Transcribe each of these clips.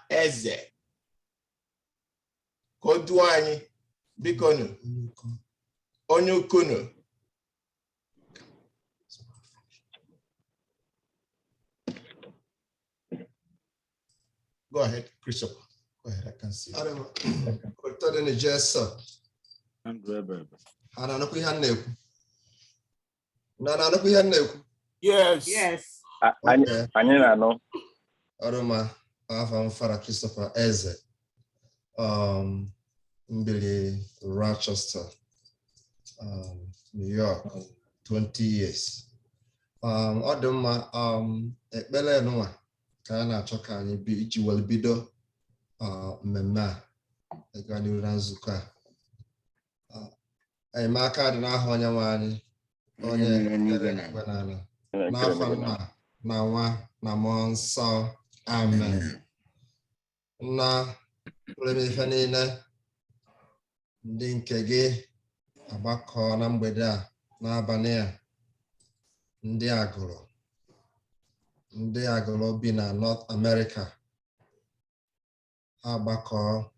Eze. Koduani, Bikono, Onyukuno. Go ahead, Christopher. Go ahead, I can see. Yes. Yes. I know. Aroma, Avan Father Christopher Eze, Billy Rochester, New York, 20 years. Odoma, Ekbele Noah, Kana Chokani, Bichi will bido, Mema, Egani Ranzuka. A marker na Honyamani, Onya Banana, Nafana, Nawa, Namon, Saw. Amen. Na Remifenina Dinkege Abako Nambeda Nabanea Ndi Agulu Bina North America Abako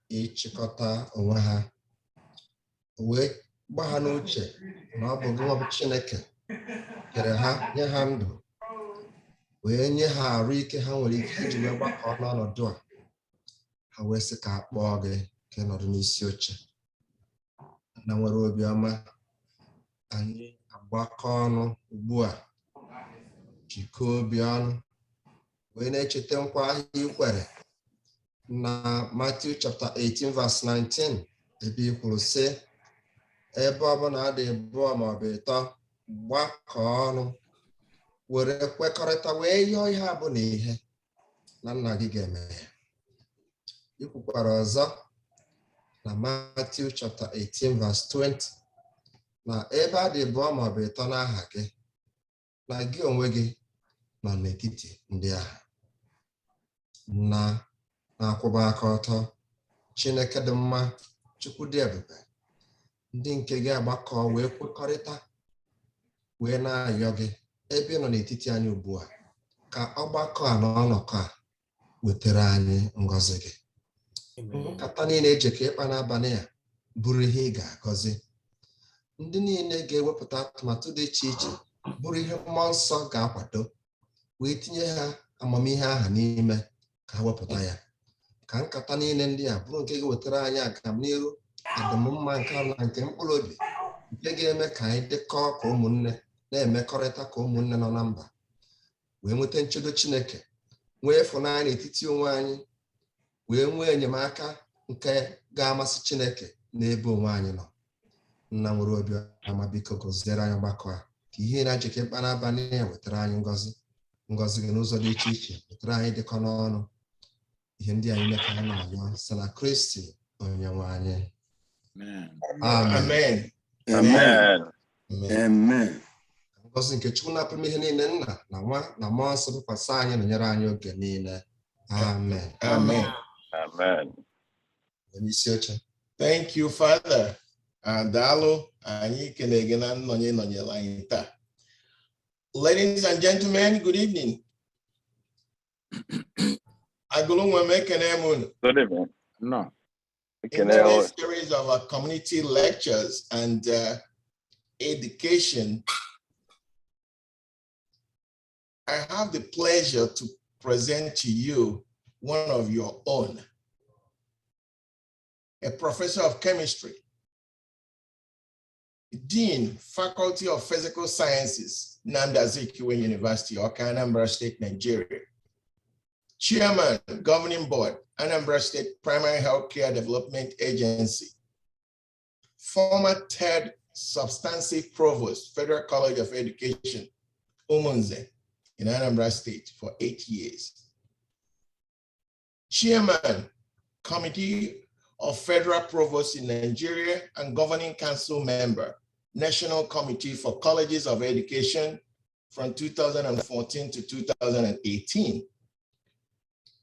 Ichikota Owaha We Bahanuche Nabogo Chineke Kereha Yahandu wee nye ha arụ ike ha nwere ike iji wee gbakọ n'ọnọdụ a ha wee sị ka akpọọ gị ka ị nọdụ n'isi oche na nwere obiọma anyị agbakọ ọnụ ugbu a jikọọ obi ọnụ wee na-echeta nkwa ahụ ikwere na Matthew chapter 18 verse 19 ebe i kwuru sị ebe ọbụla adị abụọ maọbụ ịtọ gbakọ ọnụ were kwekọrịta wee yọọ ihe abụ na ihe na nna gị ga-eme ya. Ikwukwara ọzọ na Matthew chapter 18 verse 20 na ebe adị abụọ maọbụ ịtọ n'aha gị na gị onwe gị nọ n'etiti ndị agha na-akwụba aka ọtọ Chineke dị mma, Chukwu dị ebube, ndị nke gị agbakọ wee kwekọrịta wee na-ayọ gị ebe nọ n'etiti anyị ugbu a ka ọgbakọ a na ọnọkọ a wetara anyị ngọzi gị. Nkata niile eji ka ịkpa n'abalị a bụrụ ihe ị ga-agọzi. Ndị niile ga-ewepụta atụmatụ dị iche iche bụrụ ihe mmụọ nsọ ga-akwado wee tinye ha amamihe aha n'ime ka ha wepụta ya. Ka nkata niile ndị a bụrụ nke ga-wetara anyị agamnihu, adịmma nke ala nke mkpụrụ obi nke ga-eme ka anyị dịkọọ ka ụmụnne na-emekọrịta ka ụmụnne nọ na mba wee nweta nchedo Chineke, nwee ịfụnanya n'etiti onwe anyị, wee nwee enyemaka nke ga-amasị Chineke n'ebe onwe anyị nọ. Nna nwere obi ọma, biko gọziere anyị ọgbakọ a ka ihe na-ejike mkpa n'abalị ya wetara anyị ngọzi gị n'ụzọ dị iche iche, wetara anyị dịkọ n'ọnụ ihe ndị anyị meka anyị na-ayọ sị na Kristi Onyenwe anyị. Amen. Amen. Amen. Ngọzi nke Chukwu na-apụ ihe niile Nna na Nwa na Mmụọ Nsọ bụkwasị anyị na nyere anyị oge niile. Amen. Amen. Amen. Isi oche. Thank you, Father. Daalụ, anyị kele gị na nọnyere anyị taa. Ladies and gentlemen, good evening. Agulu nweme ekene m unu. Good evening. No. In today's series of our community lectures and education, I have the pleasure to present to you one of your own, a professor of chemistry, Dean, Faculty of Physical Sciences, Nnamdi Azikiwe University, Anambra State, Nigeria. Chairman, Governing Board, Anambra State Primary Healthcare Development Agency. Former third Substantive Provost, Federal College of Education, Umunze, in Anambra State for 8 years. Chairman, Committee of Federal Provost in Nigeria and Governing Council member, National Committee for Colleges of Education from 2014 to 2018.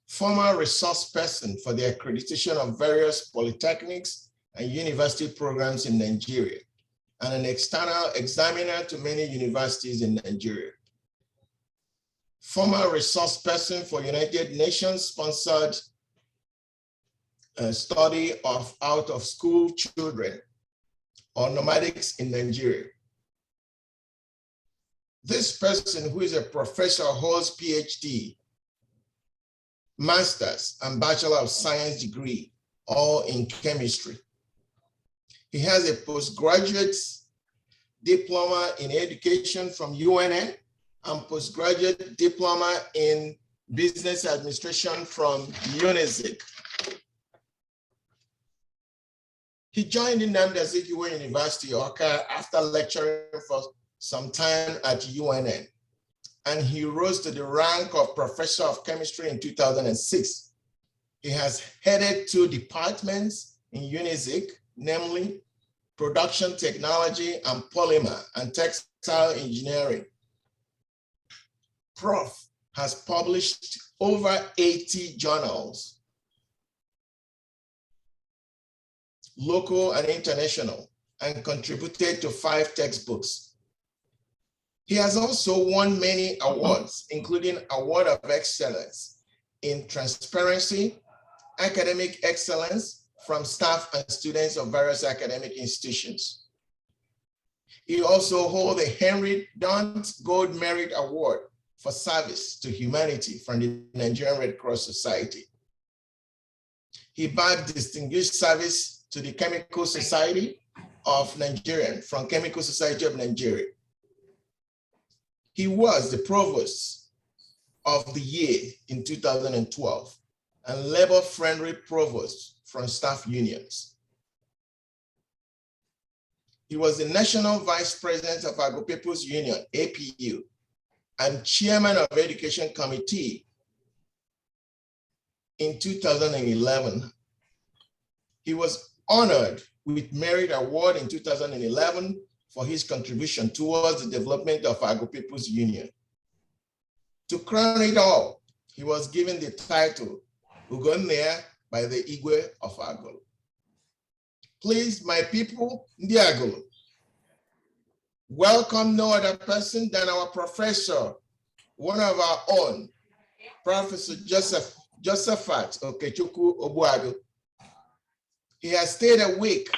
Former resource person for the accreditation of various polytechnics and university programs in Nigeria, and an external examiner to many universities in Nigeria. former resource person for United Nations sponsored study of out-of-school children or nomadics in Nigeria. This person, who is a professor, holds PhD, master's, and Bachelor of Science degree, all in chemistry. He has a postgraduate diploma in education from UNN and postgraduate diploma in business administration from UNIZIC. He joined in Nnamdi Azikiwe University, Awka, after lecturing for some time at UNN, and he rose to the rank of Professor of Chemistry in 2006. He has headed 2 departments in UNIZIC, namely Production Technology and Polymer and Textile Engineering. Prof has published over 80 journals, local and international, and contributed to 5 textbooks. He has also won many awards, including Award of Excellence in Transparency, Academic Excellence from staff and students of various academic institutions. He also holds the Henry Daunt Gold Merit Award for service to humanity from the Nigerian Red Cross Society. He bagged distinguished service to the Chemical Society of Nigeria from Chemical Society of Nigeria. He was the Provost of the Year in 2012 and Labor-Friendly Provost from staff unions. He was the National Vice President of Agulu People's Union, APU, and Chairman of Education Committee in 2011. He was honored with Merit Award in 2011 for his contribution towards the development of Agulu People's Union. To crown it all, he was given the title Ugonea by the Igwe of Agulu. Please, my people, Ndi Agulu, welcome no other person than our professor, one of our own, Professor Josephat Okechukwu Obuagụ. He has stayed a week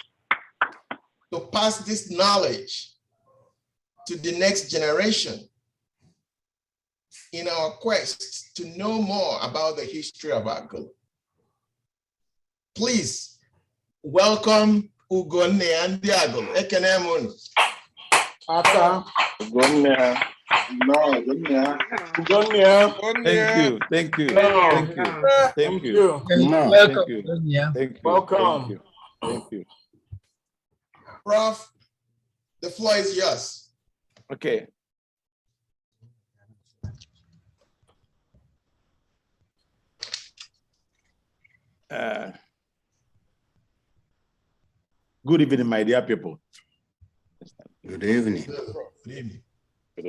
to pass this knowledge to the next generation in our quest to know more about the history of Agulu. Please welcome Ugonea Ndi Agulu. Ekene munu. Aka. Ugonea. No, Ugonea. Ugonea. Thank you. No. Thank you. Welcome. Thank you. Prof, the floor is yours. Okay. Good evening, my dear people. Good evening. Good evening.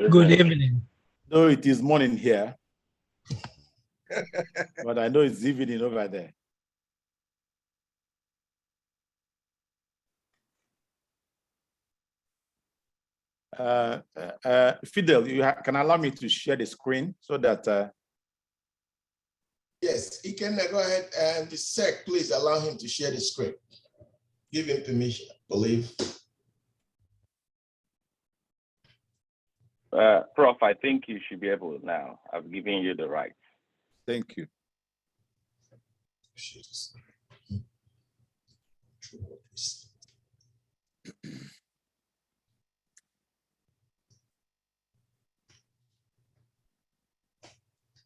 Good evening. Though it is morning here, but I know it's evening over there. Fidel, you can allow me to share the screen so that. Yes, he can go ahead and the sec, please allow him to share the screen. Give him permission, I believe. Prof, I think you should be able now. I've given you the right. Thank you.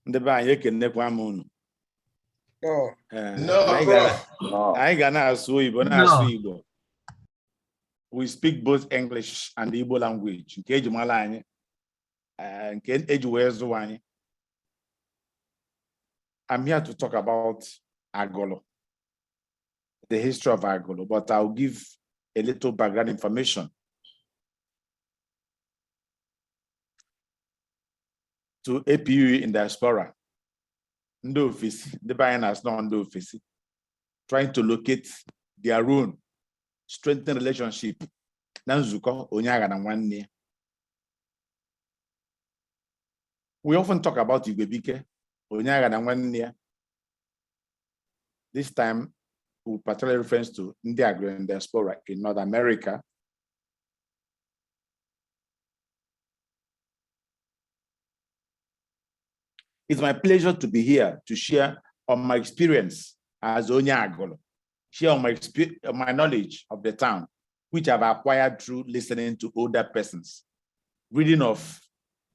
Ndị be anyị ekenekwa m unu. Anyị ga na-asụ Igbo na-asụ Igbo. We speak both English and Igbo language. Nke eji mara anyị, nke eji wee zụwa anyị. I'm here to talk about Agulu, the history of Agulu, but I'll give a little background information. To APU in diaspora, ndị ofesi, ndị be anyị na-asụ ndị ofesi, trying to locate their own, strengthen relationship na nzukọ onye agha na nwanne. We often talk about Igwebike, Onyaga na Nwanne. This time, we particularly reference to Ndi Agulu and diaspora in North America. It's my pleasure to be here to share on my experience as Agulu, share on my knowledge of the town, which I've acquired through listening to older persons, reading of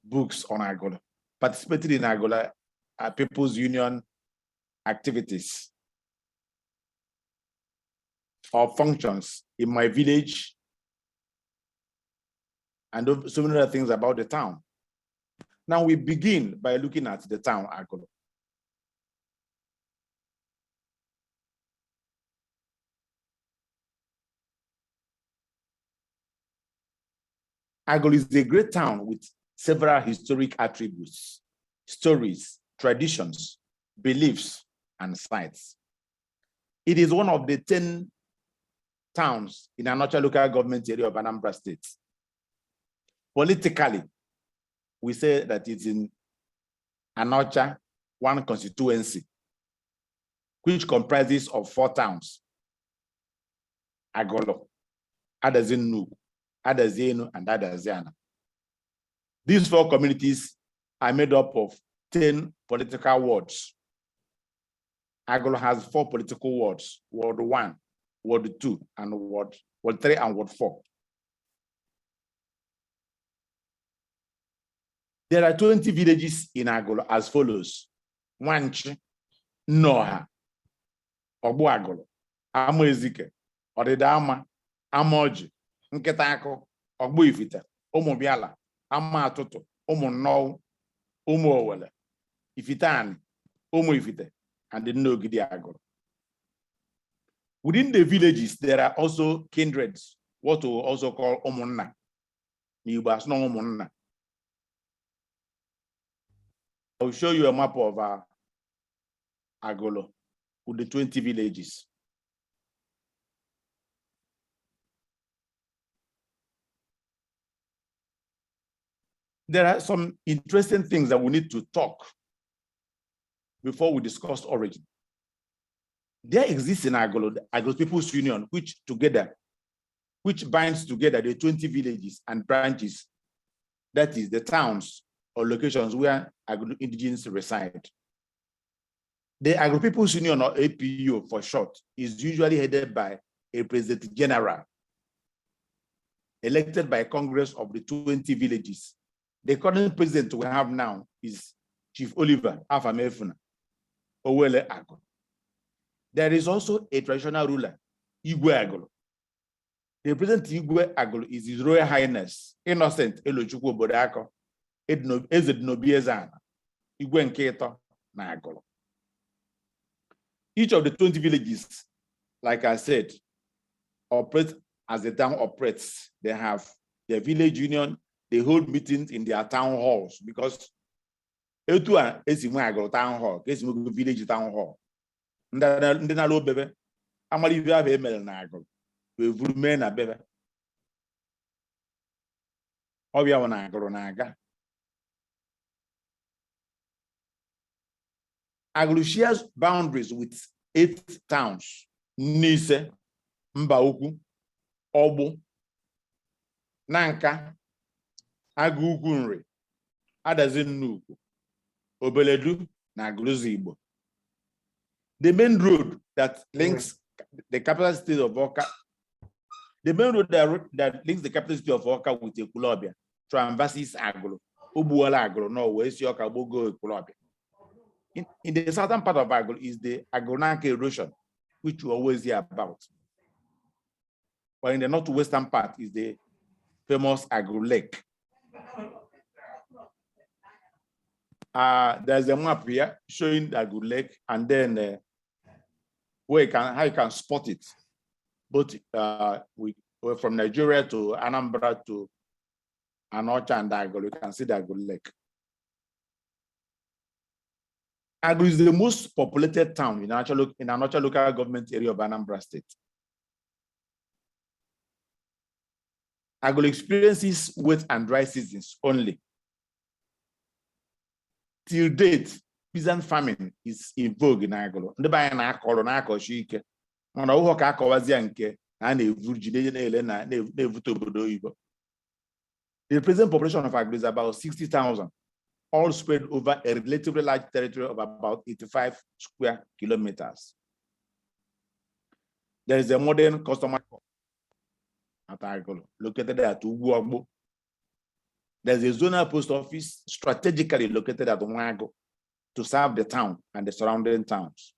books on Agulu, participating in Agulu People's Union activities or functions in my village, and so many other things about the town. Now we begin by looking at the town Agulu. Agulu is a great town with several historic attributes, stories, traditions, beliefs, and sites. It is one of the 10 towns in Anocha local government area of Anambra State. Politically, we say that it's in Anocha, one constituency, which comprises of 4 towns: Agulu, Adazinu, Adazenu, and Adaziana. These 4 communities are made up of 10 political wards. Agulu has 4 political wards: Ward 1, Ward 2, and Ward 3 and Ward 4. There are 20 villages in Agulu as follows: Wanchi, Noha, Ogbu Agulu, Amoezike, Odidama, Amoji, Nketako, Ogbu Ifite, Umubiala, Ama Atutu, Umunnou, Umuowele, Ifitani, Umu Ifite, and the Nogidi Agulu. Within the villages, there are also kindreds, what we also call Umunna. Nibas no Umunna. I'll show you a map of Agulu with the 20 villages. There are some interesting things that we need to talk before we discuss origin. There exists in Agulu, the Agulu People's Union, which binds together the 20 villages and branches, that is the towns or locations where Agulu indigenes reside. The Agulu People's Union, or APU for short, is usually headed by a President General, elected by Congress of the 20 villages. The current president we have now is Chief Oliver Afamefuna Owele Agulu. There is also a traditional ruler, Igwe Agulu. The present Igwe Agulu is His Royal Highness Innocent Elochukwu Bodako Ezednobiezana Igwe Nketo na Agulu. Each of the 20 villages, like I said, operate as the town operates. They have their village union. They hold meetings in their town halls because Agulu town hall, village town hall. Ndị na-alụ obebe amara ibe ahụ emere na Agulu wee vuru mee na bebe ọbịa bụ na Agulu na-aga. Agulu shares boundaries with 8 towns: Nise, Mbaukwu, Ogbu, Nanka, Agụ-Ukwu-Nri, Adazi-Nnukwu, Obeledu, na Agulu-Igbo. The main road that links the capital city of Awka, that links the capital city of Awka with Ekulobia traverses Agulu, Ubuala Agulu, no, West Yoka, Bogo, Ekulobia. In the southern part of Agulu is the Agulunanke erosion, which you always hear about. But in the northwestern part is the famous Agulu Lake. There's a map here showing the Agulu Lake, and then how you can spot it. Both we're from Nigeria to Anambra to Anocha and Agulu. You can see the Agulu Lake. Agulu is the most populated town in Anocha local government area of Anambra State. Agulu experiences wet and dry seasons only. Till date, peasant farming is in vogue in Agulu. The buy na akọrọ na akọchi ike. Mana ụhọ ka akọwazi nke na na-evu ji na-ele na-evute obodo oyibo. The present population of Agulu is about 60,000, all spread over a relatively large territory of about 85 square kilometers. There is a modern customer at Agulu, located at Uguagbo. There's a zonal post office strategically located at Umago to serve the town and the surrounding towns.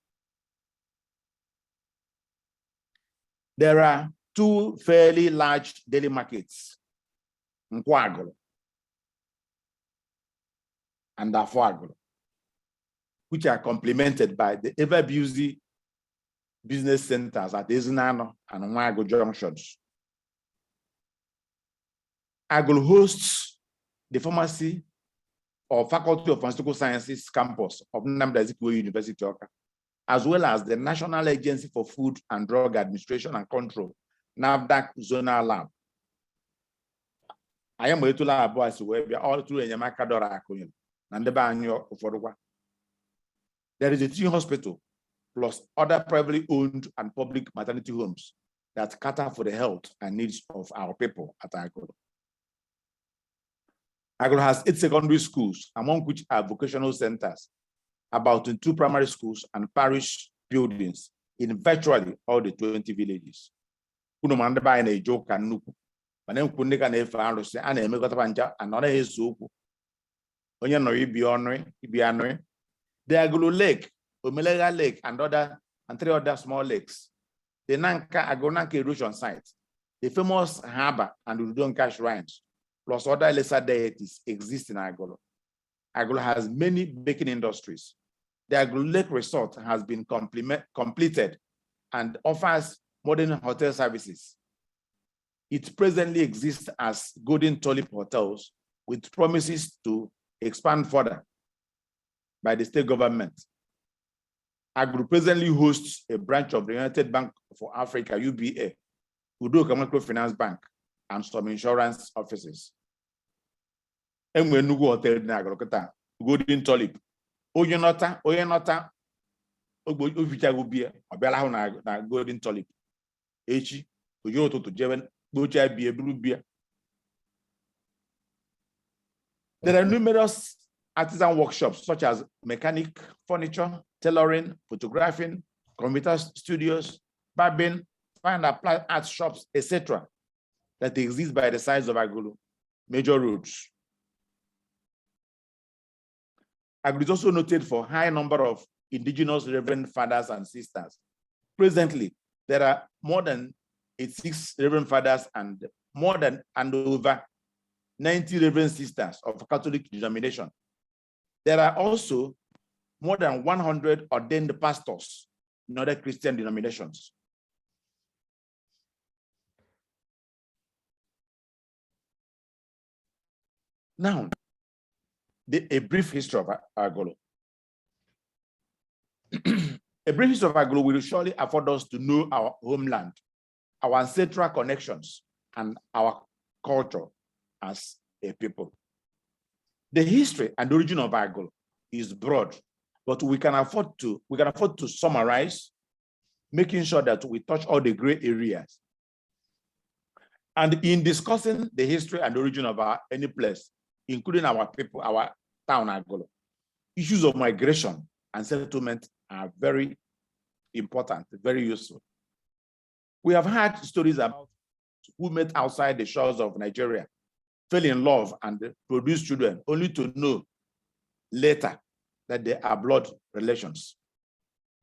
There are two fairly large daily markets, Nkwago and Afuagulu, which are complemented by the ever-busy business centers at Ezinano and Umago junctions. Agulu hosts the Pharmacy or Faculty of Pharmaceutical Sciences campus of Nnamdi Azikiwe University, as well as the National Agency for Food and Drug Administration and Control, NAFDAC Zonal Lab. I am going to lab all through Enyamaka Dora Akoyin and the Banyo of. There is a teaching hospital plus other privately owned and public maternity homes that cater for the health and needs of our people at Agulu. Agulu has 8 secondary schools, among which are vocational centers, about 22 primary schools and parish buildings in virtually all the 20 villages. The Agulu Lake, Omelega Lake, and 3 other small lakes, the Agonanka erosion site, the famous harbor and Udonka shrines, plus other lesser deities exist in Agulu. Agulu has many baking industries. The Agulu Lake Resort has been completed and offers modern hotel services. It presently exists as Golden Tulip Hotels with promises to expand further by the state government. Agulu presently hosts a branch of the United Bank for Africa, UBA, Udoka Microfinance Bank, and some insurance offices. And when you go hotel na Agulu, Golden Tulip, Oyenota, Obichago Obela na Golden Tulip, Echi, Oyoto to Jeven, Bocha Bia, Blue Beer. There are numerous artisan workshops such as mechanic, furniture, tailoring, photographing, computer studios, barbing, fine applied art shops, etc. that exist by the sides of Agulu major roads. Agulu is also noted for a high number of indigenous reverend fathers and sisters. Presently, there are more than 86 reverend fathers and over 90 reverend sisters of Catholic denomination. There are also more than 100 ordained pastors in other Christian denominations. Now, a brief history of Agulu. A brief history of Agulu will surely afford us to know our homeland, our ancestral connections, and our culture as a people. The history and origin of Agulu is broad, but we can afford to summarize, making sure that we touch all the gray areas. And in discussing the history and origin of any place, including our people, our town Agulu, issues of migration and settlement are very important, very useful. We have heard stories about who met outside the shores of Nigeria, fell in love and produced children, only to know later that they are blood relations.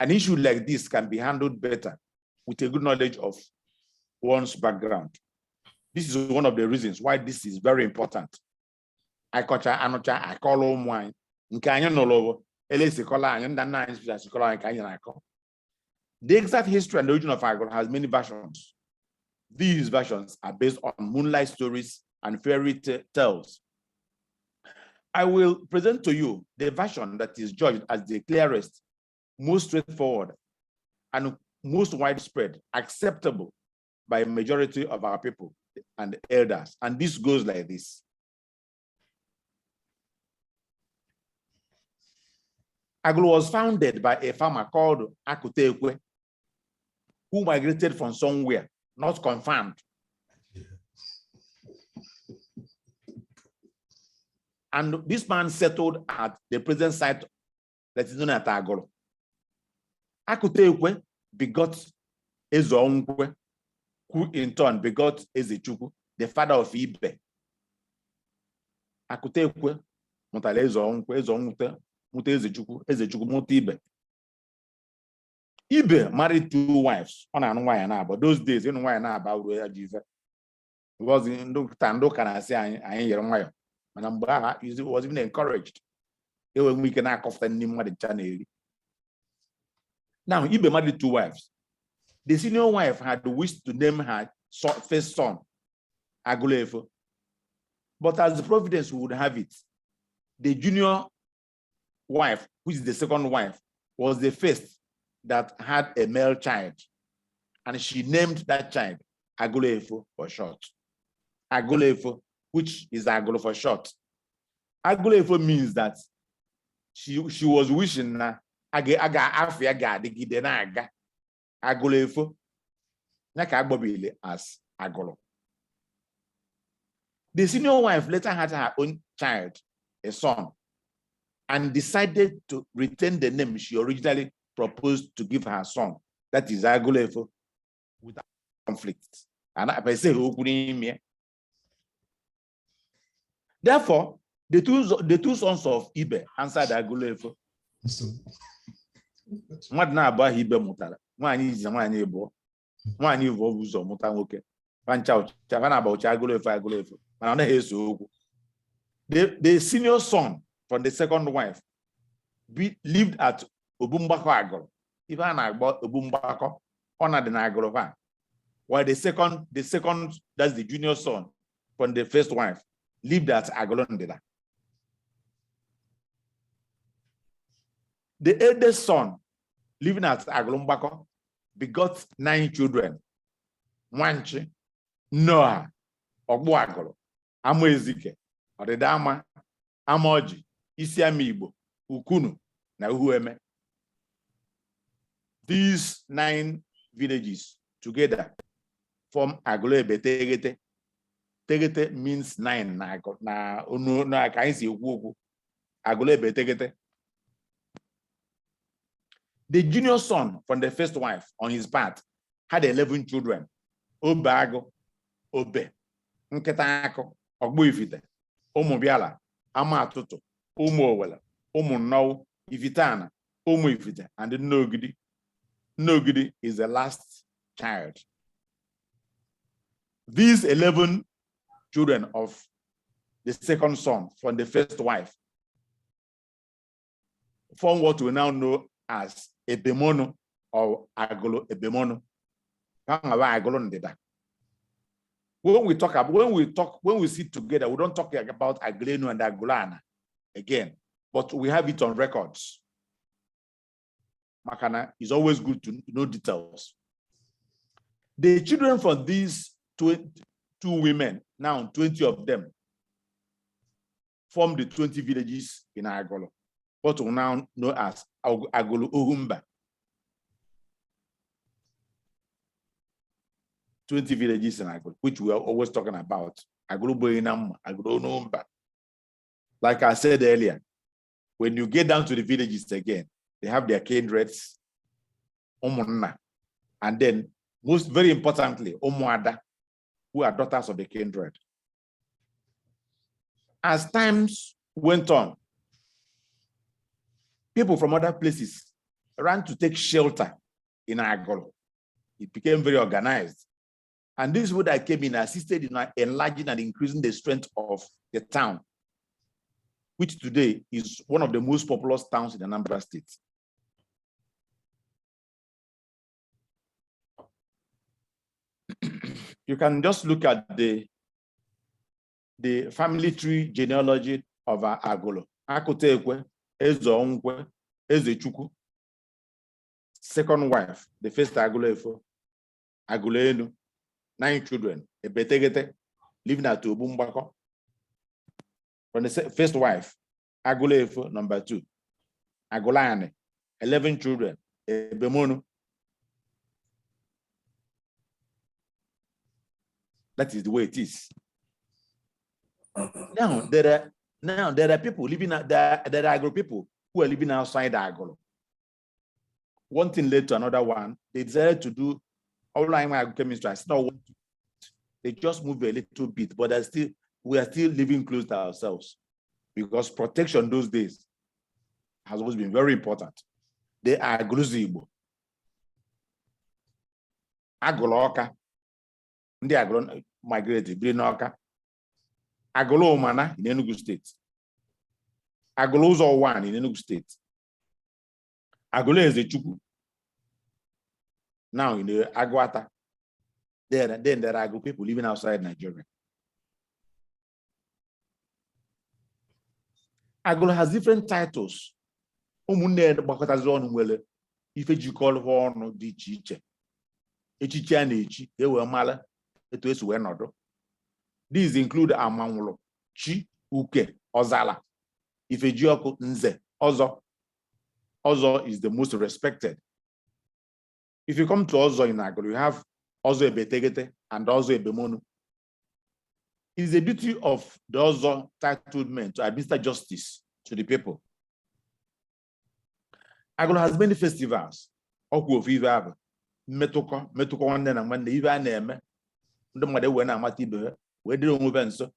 An issue like this can be handled better with a good knowledge of one's background. This is one of the reasons why this is very important. I call wine. The exact history and origin of Agulu has many versions. These versions are based on moonlight stories and fairy tales. I will present to you the version that is judged as the clearest, most straightforward, and most widespread, acceptable by a majority of our people and elders. And this goes like this. Agulu was founded by a farmer called Akutekwe, who migrated from somewhere, not confirmed. And this man settled at the present site that is known as Agulu. Akutekwe begot Ezonkwe, who in turn begot Ezechukwu, the father of Ibe. Akutekwe mutala Ezonkwe, Ezonkwe muta Ezechukwu, Ezechukwu muta Ibe. Ibe married 2 wives. But those days, because it was even encouraged. We can act often. Now, Ibe married 2 wives. The senior wife had wished to name her first son Agulu, but as the providence would have it, the junior wife, which is the second wife, was the first that had a male child, and she named that child Agulu for short. Agulu, which is Agulu for short. Agulu means that she was wishing na aga afia ga digide na aga Agulu naka agbobile as Agulu. The senior wife later had her own child, a son, and decided to retain the name she originally proposed to give her son, that is Agulu, without conflict. And I say, therefore, the two sons of Ibe answered Agulu. What now about Ibe Mutala? One is the man able, one you was or Mutamoke, one child, Chavana about Agulu, another is the senior son from the second wife lived at Obumbako Agolo. Even I bought Obumbako, honor the Agolo. While the second, that's the junior son from the first wife, lived at Agolondela. The eldest son, living at Agolombako, begot 9 children. Wanchi, Noah, Ogbuagolo, Amoezike, Odedama, Amoji, Isiamibo, Ukunu, na Uhueme. These 9 villages together form Agulu Tegete. Tegete means 9. Na kaisi ukwu. Agulu Tegete. The junior son from the first wife, on his part, had 11 children. Obago, Obe, Nketako, Ogbuifite, Omobiala, Amatuto, Omowela, Omonau, Ifitana, Omoifite, and the Nogidi. Nogidi is the last child. These 11 children of the second son from the first wife form what we now know as Ebemono or Agulu Ebemono. When we sit together, we don't talk about Agleno and Agulana again, but we have it on records. Makana is always good to know details. The children from these 2 women, now 20 of them, form the 20 villages in Agulu, what we now know as Agulu Ohumba. 20 villages in Agulu, which we are always talking about. Agulu Boinam, Agulu Ohumba. Like I said earlier, when you get down to the villages again, they have their kindreds, Omunna, and then very importantly, Omuada, who are daughters of the kindred. As times went on, people from other places ran to take shelter in Agulu. It became very organized. And this is what I came in, assisted in enlarging and increasing the strength of the town, which today is one of the most populous towns in the Anambra State. You can just look at the family tree genealogy of Agulu. Akotekwe, Ezonkwe, Ezechukwu, second wife, the first Agulu, Agulenu, 9 children, Ebetegete, living at Obumbako. From the first wife, Agulu, number 2. Agolane, 11 children, Bemono. That is the way it is. Now there are people living there are Agolo people who are living outside Agolo. One thing led to another one. They decided to do online chemistry. I still want to. They just move a little bit, but we are still living close to ourselves because protection those days has always been very important. They are Agulu Agolo ndị Agolo migrated biri n'Awka. Agolo Umana in Enugu State. Agolo Uzo 1 in Enugu State. Agolo Ezechukwu now in the Agwata. Then there are Agolo people living outside Nigeria. Agolo has different titles. Ụmụnne gbakọtazi ọnụ nwere ife jikọrọ ha ọnụ dị iche iche. Echichi a na-echi ewe mara etu esi wee nọdụ. These include Amanwụlụ, Chi, Uke, Ozala, Ifejioku, Nze, Ozo. Ozo is the most respected. If you come to Ozo in Agolo, you have Ozo Ebetegete and Ozo Ebemonu. It is the duty of the Ozo titled men to administer justice to the people. Agolo has many festivals. Okwu of Ive Abụ, Metụkọ nwanne na nwanne ive a na-eme ndị mmadụ wee na-amata ibe ha wee dịrị onwe nso.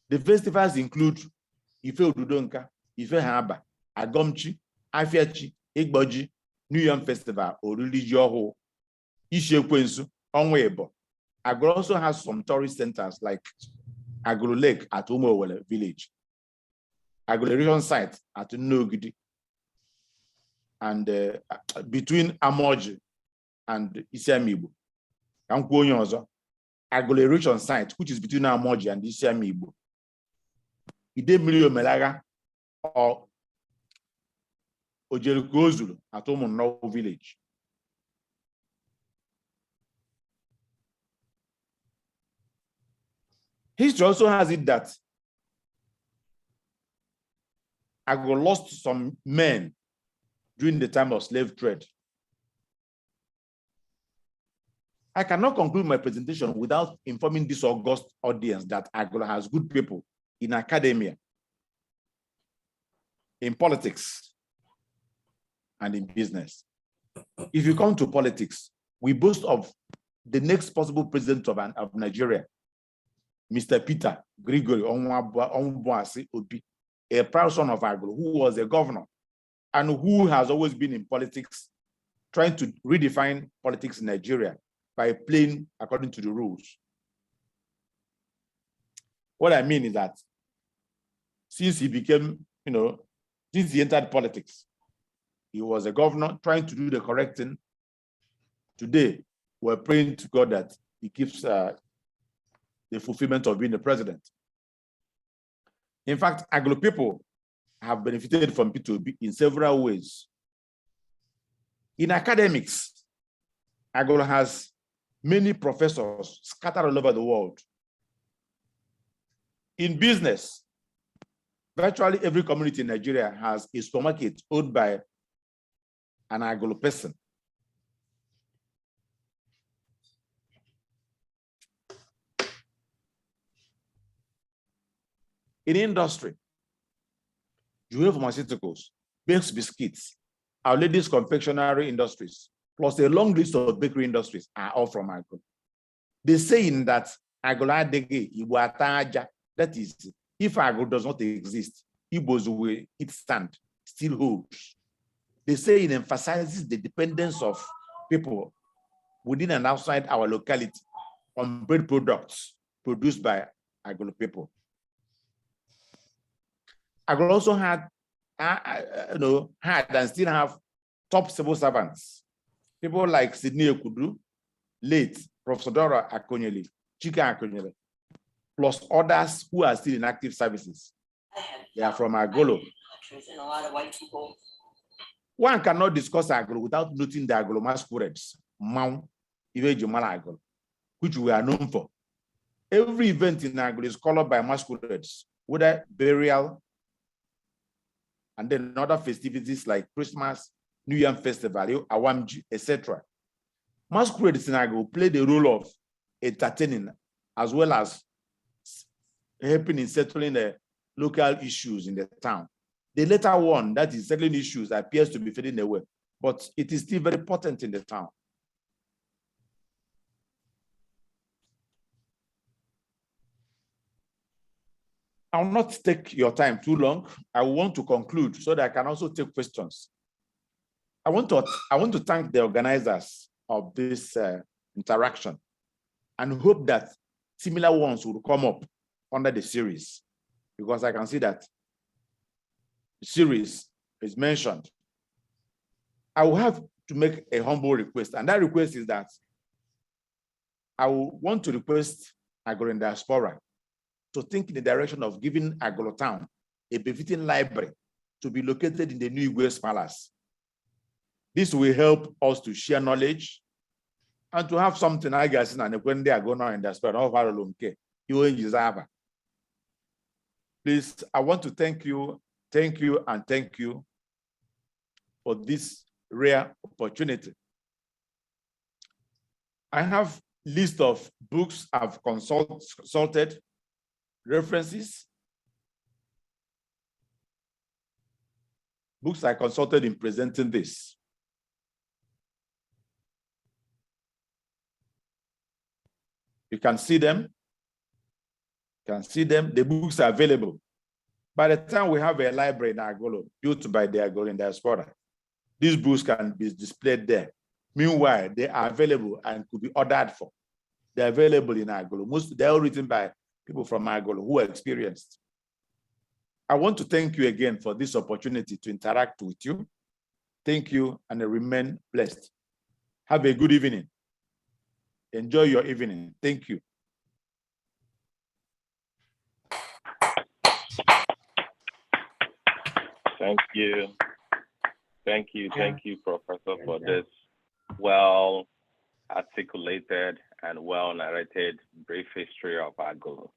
The festivals include Ife Odudo Nka, Ife Haba, Agomchi, Afiachi, Igboji, New Yam Festival, Oriri Ji Ọhụụ, Ishi Ekwensu, Ọnwa Ebo. Agolo also has some tourist centers like Agolo Lake at Umowele village, Agolo Region site at Nnogidi, and between Amoji and Isiamibo. Agolo Region site, which is between Amoji and Isiamibo. Ide Milio Melaga or Ojerukozulu at Umunno village. History also has it that Agolo lost some men during the time of slave trade. I cannot conclude my presentation without informing this august audience that Agolo has good people in academia, in politics, and in business. If you come to politics, we boast of the next possible president of Nigeria, Mr. Peter Gregory Onwubuasi Obi, a proud son of Agolo, who was a governor and who has always been in politics, trying to redefine politics in Nigeria by playing according to the rules. What I mean is that since he became, since he entered politics, he was a governor trying to do the correct thing. Today, we're praying to God that he keeps the fulfillment of being the president. In fact, Agolo people have benefited from P2B in several ways. In academics, Agolo has many professors scattered all over the world. In business, virtually every community in Nigeria has a supermarket owned by an Agolo person. In industry, Jewel Pharmaceuticals, Bakes Biscuits, Our Ladies Confectionery Industries, plus a long list of bakery industries are all from Agolo. The saying that Agolo adege Igbo ataja, that is, if Agolo does not exist, Igbos will it stand, still holds. The saying emphasizes the dependence of people within and outside our locality on bread products produced by Agolo people. Agolo also had and still have top civil servants. People like Sidney Okudu, late Professor Dora Akonyele, Chika Akonyele, plus others who are still in active services. They are from Agolo. And a lot of white people. One cannot discuss Agolo without noting the Agolo masquerades, Mount Ivejumala Agolo, which we are known for. Every event in Agolo is colored by masquerades, whether burial, and then other festivities like Christmas, New Year Festival, Awamji, etc. Masquerades in Agulu play the role of entertaining as well as helping in settling the local issues in the town. The latter one, that is settling issues, appears to be fading away, but it is still very important in the town. I will not take your time too long. I want to conclude so that I can also take questions. I want to thank the organizers of this interaction and hope that similar ones will come up under the series, because I can see that the series is mentioned. I will have to make a humble request, and that request is that I will want to request Agulu Diaspora to think in the direction of giving Agulu Town a befitting library to be located in the New Igwe's Palace. This will help us to share knowledge and to have something, I guess, when they are going on in diaspora. Please, I want to thank you, and thank you for this rare opportunity. I have a list of books I've consulted, references, books I consulted in presenting this. You can see them. The books are available. By the time we have a library in Agulu built by the Agulu Diaspora, these books can be displayed there. Meanwhile, they are available and could be ordered for. They're available in Agulu. They're all written by people from Agulu who are experienced. I want to thank you again for this opportunity to interact with you. Thank you, and remain blessed. Have a good evening. Enjoy your evening. Thank you. Thank you. Thank you, Professor, for this well articulated and well narrated brief history of Agulu.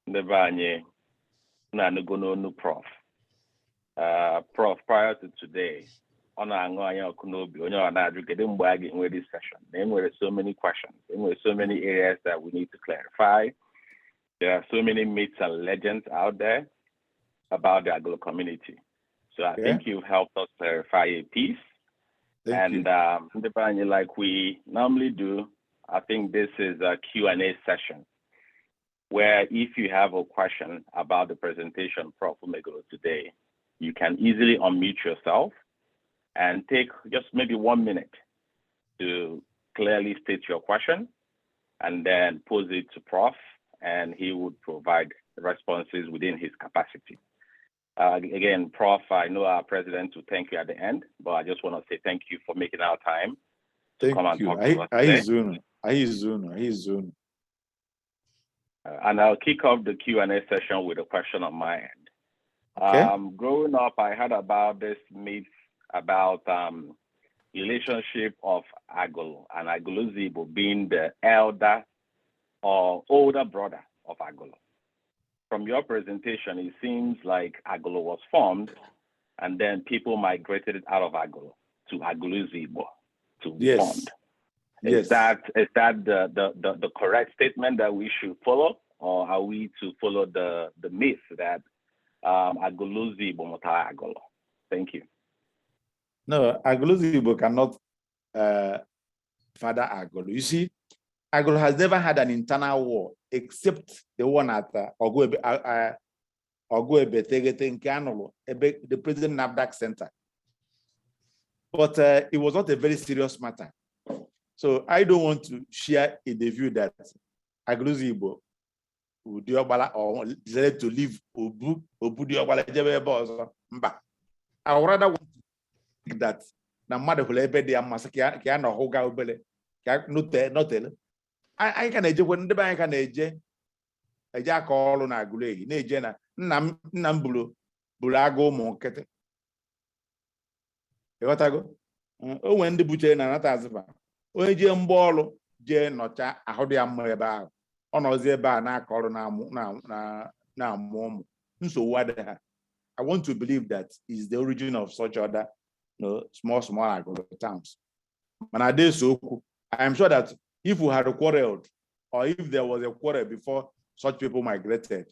Ndebanye Nanugono Prof. Prof, prior to today, on this session, there were so many questions, there were so many areas that we need to clarify. There are so many myths and legends out there about the Agulu community. So I think you've helped us clarify a piece. Thank you. Like we normally do, I think this is a Q&A session where if you have a question about the presentation Prof Umegolo today, you can easily unmute yourself and take just maybe 1 minute to clearly state your question and then pose it to Prof, and he would provide responses within his capacity. Again, Prof, I know our president will thank you at the end, but I just want to say thank you for making our time to come and talk to us today. And I'll kick off the Q&A session with a question on my end. Okay. Growing up, I heard about this myth about relationship of Agulu and Agulu Zibo being the elder or older brother of Agulu. From your presentation, it seems like Agulu was formed and then people migrated out of Agulu to Agulu Zibo to be formed. Is that the correct statement that we should follow, or are we to follow the myth that Agulu Zibo Mota Agulu? Thank you. No, Agulu Zibo cannot father Agulu. You see, Agulu has never had an internal war except the one at Oguebe Tegete in Kanolo, the President NAFDAC Center. But it was not a very serious matter. So I don't want to share in the view that Agulu Zibo would decided to leave Obu Diobala. I would rather want to think that the mother will be the Masakiana Hoga Ubele, not I can age when the bank can age a jack all on Agule, Nejena, Nambulo, Bulago Monkete. What I go? Oh, when the butcher and Natazaba. Oh, Jim Bolo, Jen, not a hodiam about. On Ozeba, now call now, mom. So what? I want to believe that is the origin of such other, small Agulu towns. I am sure that if we had quarreled, or if there was a quarrel before such people migrated,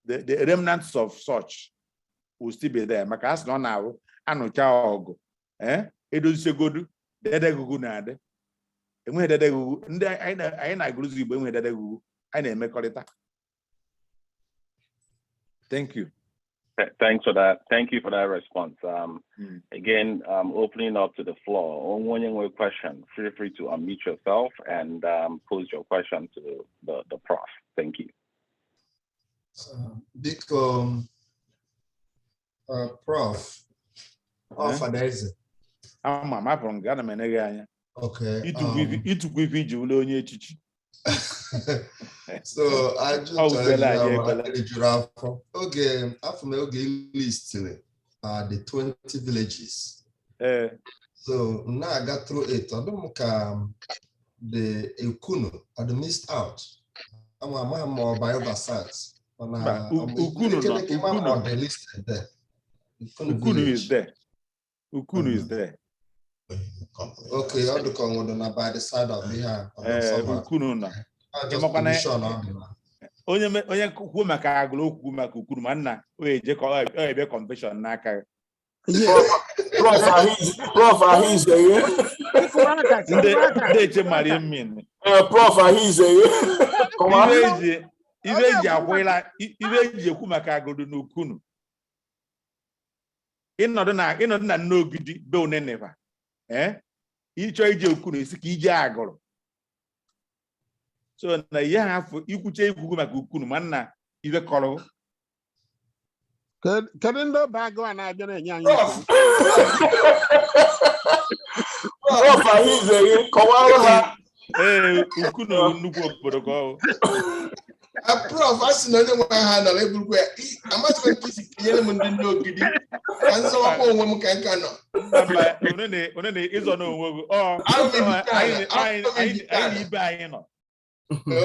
the remnants of such will still be there. Makas no now, anocha ogo, edo segodu, dede gugu nade. Enwe dede gugu, ndi I na Agulu Igbo enwe dede gugu, I na emekorita. Thank you. Thanks for that. Thank you for that response. Again, opening up to the floor. On question, feel free to unmute yourself and pose your question to the prof. Thank you. Prof. Ofadeze. Okay. So I just list the 20 villages. So now I got through it. I don't the Agulu I missed out. I'm more biobasans. Agulu listed there. Agulu is there. Agulu is there. Okay, I'll look on by the side of the hand. Onye kwuo maka Agulu okwu maka Agulu manna we je ko ebe convention n'aka. Prof Ahize. Ndeche mari min. Prof Ahize. Iwe akwela iwe ekwu maka Agulu n'Ukunu. Ịnọdụ na n'ogidi be oneneva. Ịchọ ije Ukunu isi ka ije Agulu. So na ihe afọ ikwuche ikwu maka Ukunu manna iwe kọrọ. Kedu ndị bago a na-abịa na-enye anyị Prof Ahize kọwara ha. Ukunu nnukwu obodo ka ọ. Prof, asị na onye nwe ha nọ eburukwa ya. Amasịkwa nke isi kinyere m ndị n'ogidi. Ka nzọwakwa onwe m ka nka nọ. Onene ịzọ n'onwe gị. Anyị ibe anyị nọ.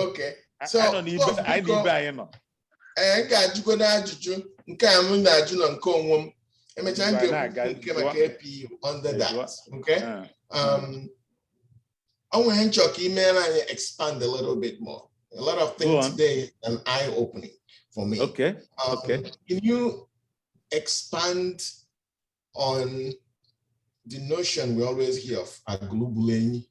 Okay. So anyị ibe anyị nọ. Nke ajụkwa n'ajụjụ nke a m na-ajụ na nke onwe m. Emechaa nke maka APU under that. Okay. I want to expand a little bit more. A lot of things today an eye-opening for me. Okay. Okay. Can you expand on the notion we always hear of Agulu?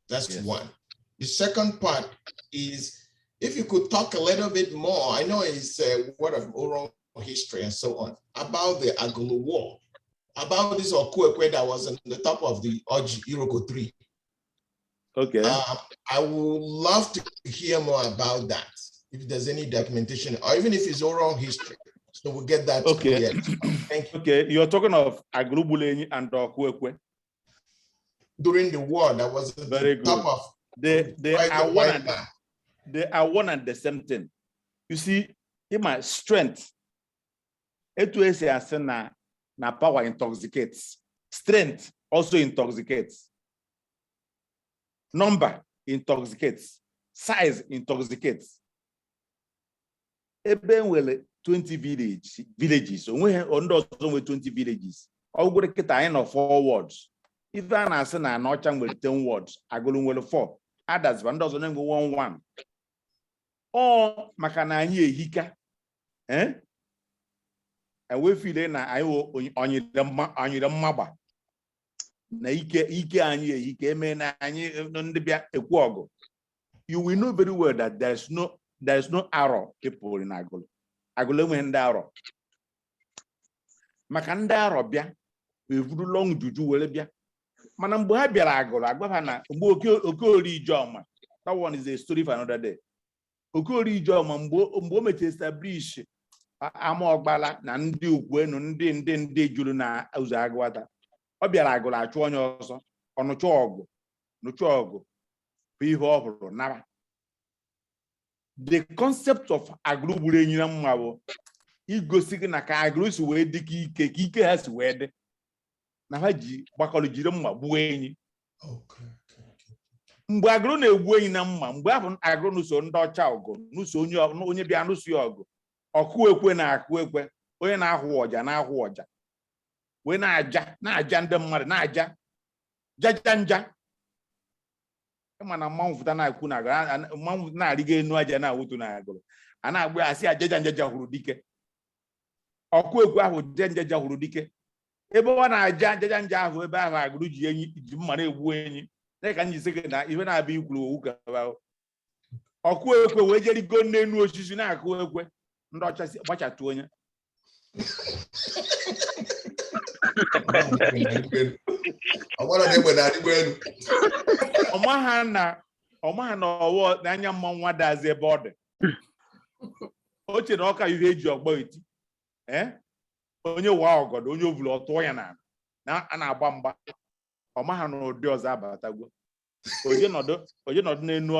That's one. The second part is if you could talk a little bit more. I know it's a word of oral history and so on about the Agulu War, about this Okuekwe that was on the top of the Iroko 3. Okay. I would love to hear more about that, if there's any documentation, or even if it's oral history. So we'll get that. Okay. Thank you. Okay, you're talking of Agulu and Okuekwe. During the war, that was very good. Top of they are one and the same thing. You see, in my strength, na power intoxicates. Strength also intoxicates. Number intoxicates. Size intoxicates. Eben well 20 villages. Under 20 villages. All good kita in 4 words. Even as na Northern with 10 words. Agulu will 4. Others one doesn't go 1. Oh, makana anyị ehika. And we feel na anyị onye the mmaba. Na ike anyị ehike eme na anyị ndị bịa ekwu ọgụ. You will know very well that there is no arrow people in Agulu. Agulu enwe ndị arrow. Maka ndị arrow bịa, we vuru long juju wele bịa. Mana mgbe ha bịara Agulu, agba na mgbe Okori Ijoma. That one is a story for another day. Okori Ijoma mgbe o meche establish ama ọgbala na ndị Ugwenu ndị juru na ụzọ Agụata. Ọ bịara Agulu achụ onye ọzọ, ọnụchụ ọgụ bụ ihe ọ hụrụ nara. The concept of Agulu gburu enyi na mma bụ igosi gị na ka Agulu si wee dị ka ike ha si wee dị. Na ha ji gbakọrọ jiri mma gbuo enyi. Mgbe Agulu na-egbu enyi na mma, mgbe ahụ Agulu n'uso ndị ọcha ọgụ, n'uso onye bịa n'uso ya ọgụ, ọkụ ekwe na akụ ekwe, onye na-ahụ ọja wee na-aja ndị mmadụ na-aja jaja nja ịma na mmanwụ fụta na-akwu na agụrụ mmanwụ na-arịgo enu aja na-awụtu na agụrụ a na-agba asị ajaja njaja hụrụ dike ọkụ egwu ahụ jaja hụrụ dike ebe ọ na-aja njaja nja ahụ ebe ahụ agụrụ ji mma na-egbu enyi ka njisi gị na ihe na-abịa ikwuru owu ka ọkụ ekwe wee jerigo n'enu osisi na-akụ ekwe ndị ọcha gbachatu onye ọmaha na ọwọ n'anya mma nwa dazi ebe ọ dị oche na ọka ihe eji ọgbọ eti onye waa ọgọdọ onye ovulu ọtụọ ya na a na-agba mgba ọmaha na ụdị ọzọ abatagwo oje nọdụ n'enu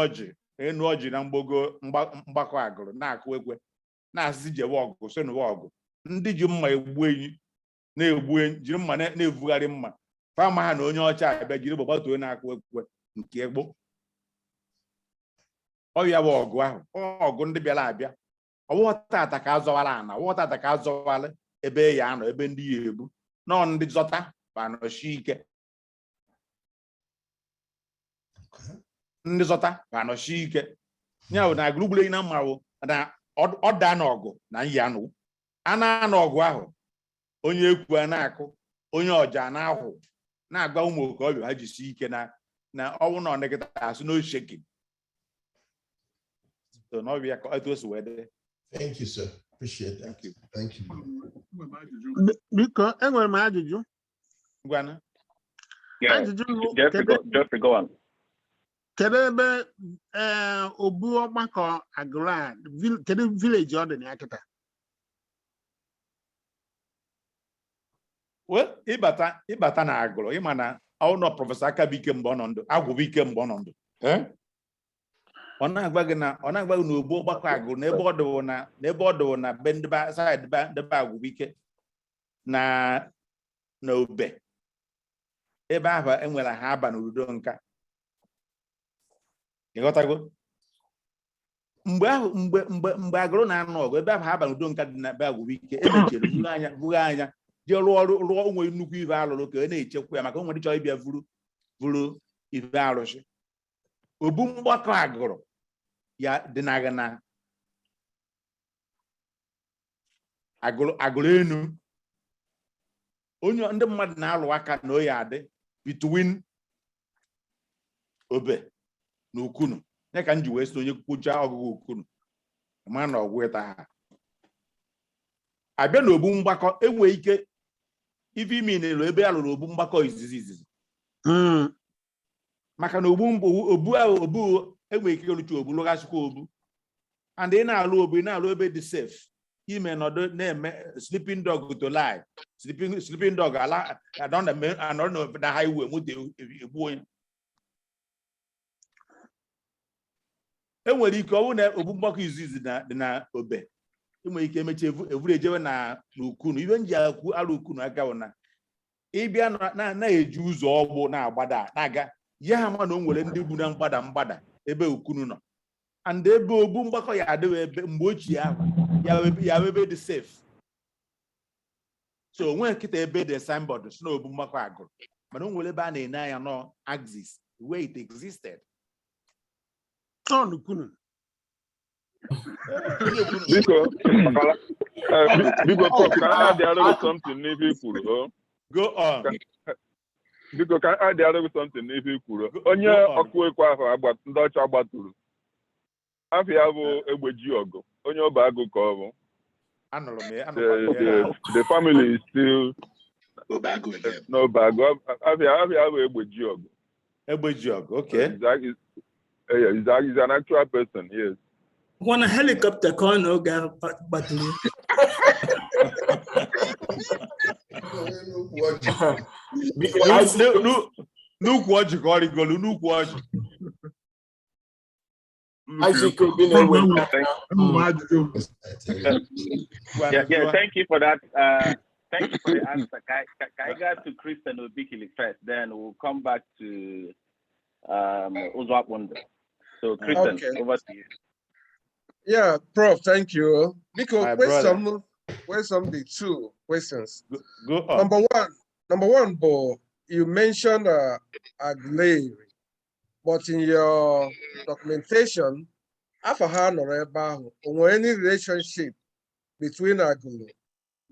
ọjị na mgbakọ agụrụ na-akụ ekwe na-asị jewe ọgụ sonuwe ọgụ ndị ji mma egbu enyi na-egbu enyi jiri mma na-evugharị mma fama ha na onye ọcha abịa jiri gbatuo na-akụ ekwe nke egbo ọya bụ ọgụ ahụ ọgụ ndị bịara abịa ọwụtata ka azọwara ana ọwụtata ka azọwara ebe ya anọ ebe ndị ya ebu nọ ndị zọta banọchi ike ndị zọta banọchi ike ya bụ na agụrụgburu na mmanwụ na ọ daa n'ọgụ na ya anụ a na-anọ ọgụ ahụ onye ekwu a na-akụ onye ọja na-ahụ na-agba ụmụ okorobịa ha jisi ike na ọnwụ na ọnekịta asụ n'osheki. So now we are it was weather. Thank you, sir. Appreciate that. Thank you. Biko, enwere m ajụjụ. Ngwana. Just go on. Kedu ebe obu ọgbakọ agụrụ a kedu village ọ dị na akịta? Well, ịbata na agụrụ ịma na ọ nọ prọfesọ Akabike mgbe ọ nọ ndụ Agwụbike mgbe ọ nọ ndụ. Ọ na-agba gị na ogbu ọgbakọ agụrụ n'ebe ọ dịwụ na be ndị saịdị debe Agwụbike na Obe ebe ahụ enwere ha aba n'udo nka ịghọtago mgbe agụrụ na-anụ ọgụ ebe ahụ ha aba n'udo nka dị na be Agwụbike emechiri buru anya jee rụọ onwe nnukwu ibe alụrụ ka ọ na-echekwa ya maka o nwere chọrọ ịbịa vuru ibe arụsị. Obu mgbakọ agụrụ ya dị na agụrụ enu onye ndị mmadụ na-alụ aka na oyi adị between Obe na Ukunu ya ka m ji wee si onye kwucha ọgụgụ Ukunu ma na ọgwụ ịta ha abịa na obu mgbakọ enwe ike ife ime n'elu ebe a lụrụ obu mgbakọ izizi maka na obu enwe ike ịlụcha obu lụghachikwa obu and ị na-alụ obu ị na-alụ ebe dị safe ime nọdụ na-eme sleeping dog to lie sleeping dog ala anọ na highway moto egbu onye enwere ike ọ bụrụ na obu mgbakọ izizi dị na Obe enwere ike emechi evuru ejewe na Ukunu ibe nji akwu arụ Ukunu aka bụ na ịbịa na-eji ụzọ ọgbụ na-agbada na-aga ya ha ma na o nwere ndị bu na mgbada ebe Ukunu nọ and ebe obu mgbakọ ya adịghị ebe mgbe ochie ahụ ya ebe dị safe so onwe nkịta ebe dị signboard si na obu mgbakọ agụrụ mana o nwere ebe a na-ene anya nọ axis the way it existed. Ukunu. Biko, Prof, can I add the other something if you could? Go on. Biko, can I add the other something if you could? Onye ọkụ ekwe ahụ ndị ọcha gbatụrụ afọ ya bụ egbeji ọgụ onye ọba agụ ka ọ bụ. The family is still no bago. Afọ ya bụ egbeji ọgụ. Egbeji ọgụ, okay. He's an actual person, yes. One helicopter call no guy battery. Nnukwu ọjị ka ọ rigolu nnukwu ọjị. Yeah, thank you for that. Thank you for the answer. I got to Kristen Obikili first, then we'll come back to Uzwak Wonder. So Kristen, over to you. Yeah, Prof, thank you. Because welcome the two questions. Go on. Number one, Bo, you mentioned Agulu, but in your documentation, Afahan or Ebahu, or any relationship between Agulu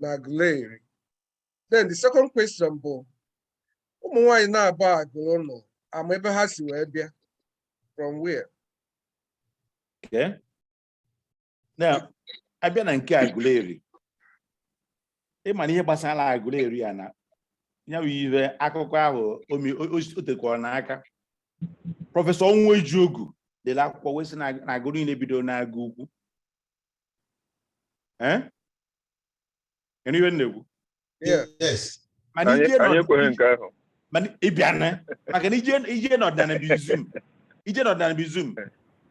and Agulu. Then the second question, Bo, why now about Agulu? No, I'm ever has you from where? Okay. Now, I've been in Agulu. The money gbasara Agulu ya na ya wiwe akụkọ ahụ otekwa n'aka Prọfesọ Onwejuogu de la akwụkwọ wesi na Agulu na-ebido n'agụ ukwu anyway na-ekwu yes mana ije ịbịana maka na ije n'ọdịnala bizum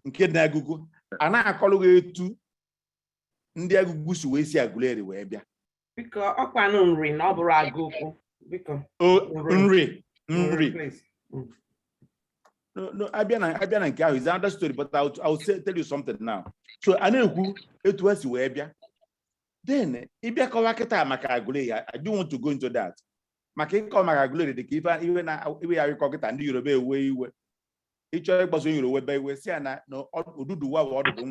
nke n'agụ ukwu a na-akọlụ etu ndị agụgụ si wee si Agulu wee bịa biko ọkwanụ nri na ọ bụrụ agụ ukwu biko nri no abịa na nke ahụ is another story, but I'll tell you something now. So a na-ekwu etu ha si wee bịa then ịbịa kọwa kịta maka Agulu ya I don't want to go into that maka ịkọ maka Agulu dị ka iwe ya ịkọ kịta ndị Yoruba ewe iwe ịchọ ịgbaso Yoruba be iwe si ya na Oduduwa ọdụdụ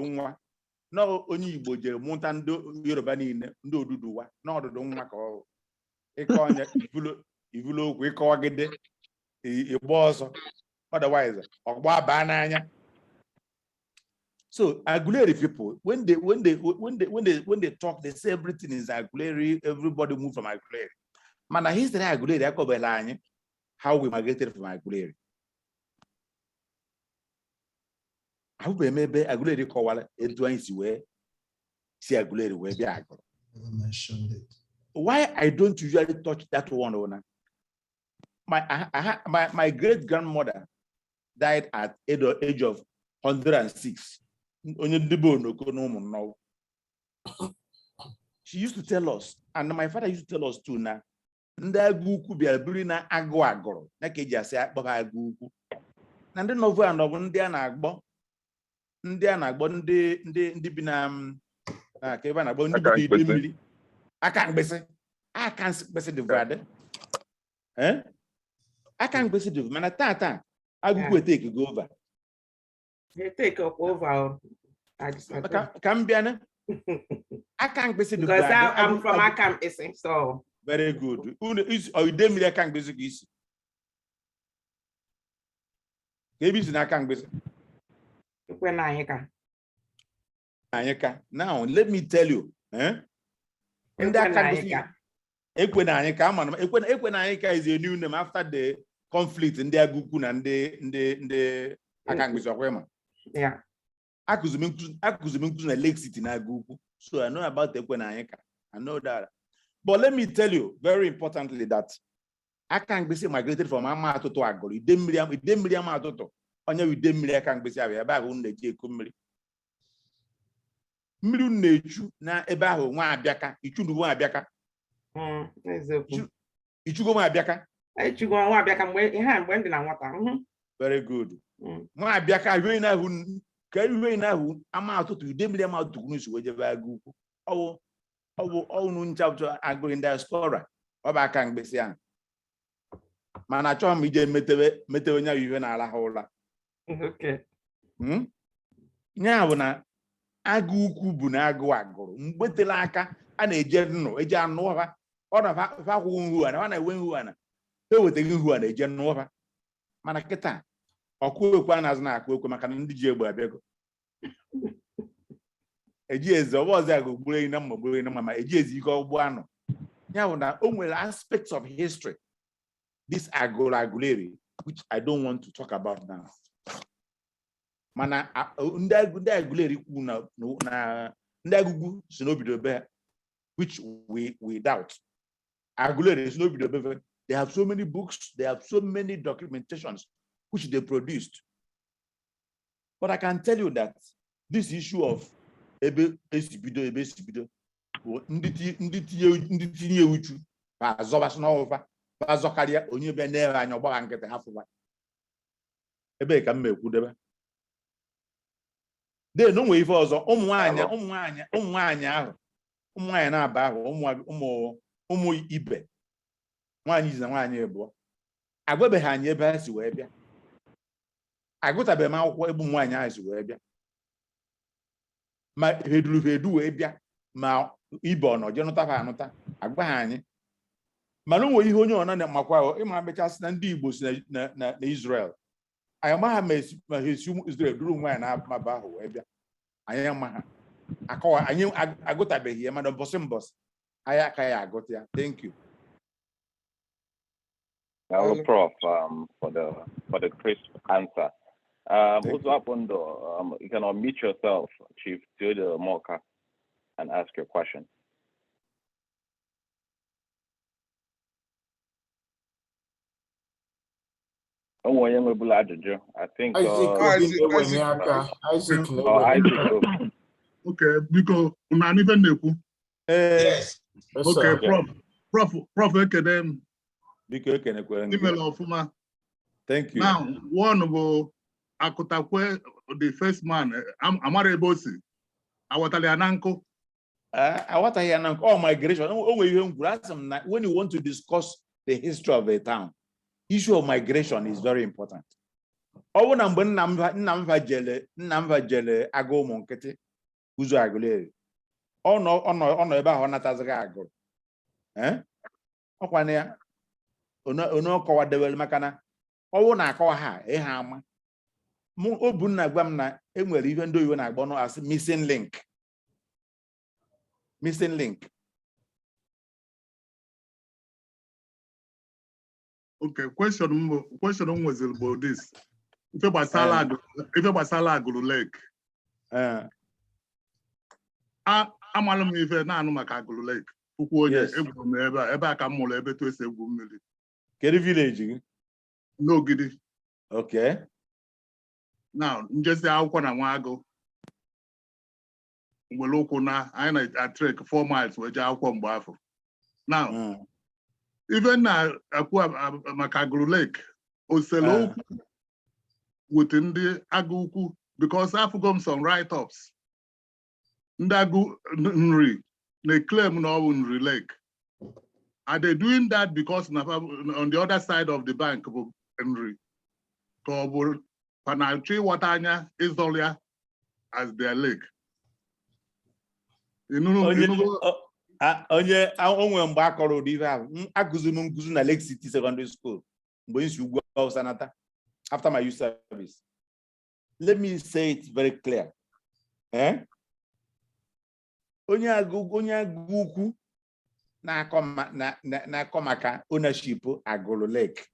nwa na onye Igbo jere mụta ndị Yoruba niile ndị Oduduwa na ọdụdụ nwa ka ọ ịkọ onye ivulu okwu ịkọwagide ịgba ọsọ otherwise ọgba baa n'anya. So Agulu people when they talk they say everything is Agulu, everybody move from Agulu. Mana history Agulu akọbela anyị how we migrated from Agulu. How we maybe Agulu kọwala etu anyị si Agulu wee bịa Agulu. Why I don't usually touch that one owner? My great grandmother died at the age of 106. She used to tell us, and my father used to tell us too now. Ndaguku be a brina agro, Nakeja say Baguku. And then over and over Ndiana Binam Kevana Bondi. I can't be the brother. I can't be the man at that. I will take it over. You take up over. I just come be I can't be the because I'm from I can't be so very good. Is or you I can't be this. Maybe it's not can't be when I can. Now let me tell you, and that can be Ekwenanyika is a new name after the conflict in the Agukun and the Akangbisokwema. Yeah. Akuzuminkus a Lake City in Aguku. So I know about Ekwenanyika. I know that. But let me tell you very importantly that Akangbisi migrated from Amato to Agulu. Demiliam Atoto. Only with Demilia Kangbisi about the Jacob. Milu Nechu na Ebaho, one Abiaka, Ichundu one Abiaka. Ichugo ma Abiaka. Ichugo one Abiaka when did I want very good. Ma Abiaka, carry na who amount to Demilia out to Gunus with Agu. Oh, no chapter Agro in the explorer. Oba Kangbisian. Manachom Mije Metevena even a la hola. Okay. Now, Agu Bunago Agro, Mbetelaka, and a general, a Janova, or a who and I win who and they would take who and a Janova. Manaketa, or Kuan as na Kumakan Dijo. A years was a good brain number, a years you go one. Now, only aspects of history. This Agulari, which I don't want to talk about now. Mana Agulari na Ndagugu Sinobidobe, which we doubt. Agulari Sinobidobe, they have so many books, they have so many documentations which they produced. But I can tell you that this issue of Ebe Sibido, Nditi Uchu, Zobasnova. Bazokaria onye be na anya ogba nkete hafuwa ebe ka mmekwu debe de no nwe ife ọzọ ụmụ nwaanyị ahụ na-aba ahụ ụmụ ibe nwaanyị izi na nwaanyị abụọ agwabeghị anyị ebe ha si wee bịa agụtabeghị m akwụkwọ ebe ụmụ nwaanyị ahụ si wee bịa ma hedu wee bịa ma ibe ọ nọ je nụta anụta agwaghị anyị mana o nwere ihe onye ọna makwa ịma mechasị na ndị Igbo si na Israel anyị amaghị ma ha esi ụmụ Israel duru nwaanyị na-amaba ahụ wee bịa anyị amaghị akọwa anyị agụtabeghị ya mana mbọsị anyị aka ya agụta ya. Thank you. Prof, for the crisp answer. What's up on you can unmute yourself, Chief Theodore Moka, and ask your question. I think Isaac. Okay, because Yes. Okay, Prof, Academy. Email of Thank you. Now, one of Akotakwe, the first man, Amare Bosi, Awataliananko. Awataliananko, oh, migration. When you want to discuss the history of a town, issue of migration is very important. Oh, Namva Jele, Ago Monkete, Uzo Agule. Oh, no, about Honatazaga Ago. Eh? Okwane, ono kowa dewel makana. Oh, na kowa ha, hama. Obunna gwamna enwere ihe ndị oyibo na-agba no as missing link. Missing link. Okay, question was about this. If you basala Agulu Lake. Amalum ife na anu maka Agulu Lake. Ukwu onye egwu m ebe aka mmụlọ ebe to ese egwu mmiri. Kedu village gị? N'Ogidi. Okay. Now, njesi akwụkwọ na Nwaagụ. Mgbe okwu na anyị na trek 4 miles wee jee akwụkwọ mgbe afọ. Now, even na akwa maka Agulu Lake, oselo with ndị Agụ Ukwu because Afugom some write-ups. Ndị Agụ Nri, they claim na ọ Nri Lake. Are they doing that because on the other side of the bank of Nri? Panaltree Watanya is Dolia as their lake. Onye onwe mgbe akọrọ ụdị ife ahụ akụziri m nkụzi na Lake City Secondary School mgbe nsi ugwu Sanata after my youth service. Let me say it very clear. Onye agụ ukwu na-akọ maka ownership Agulu Lake.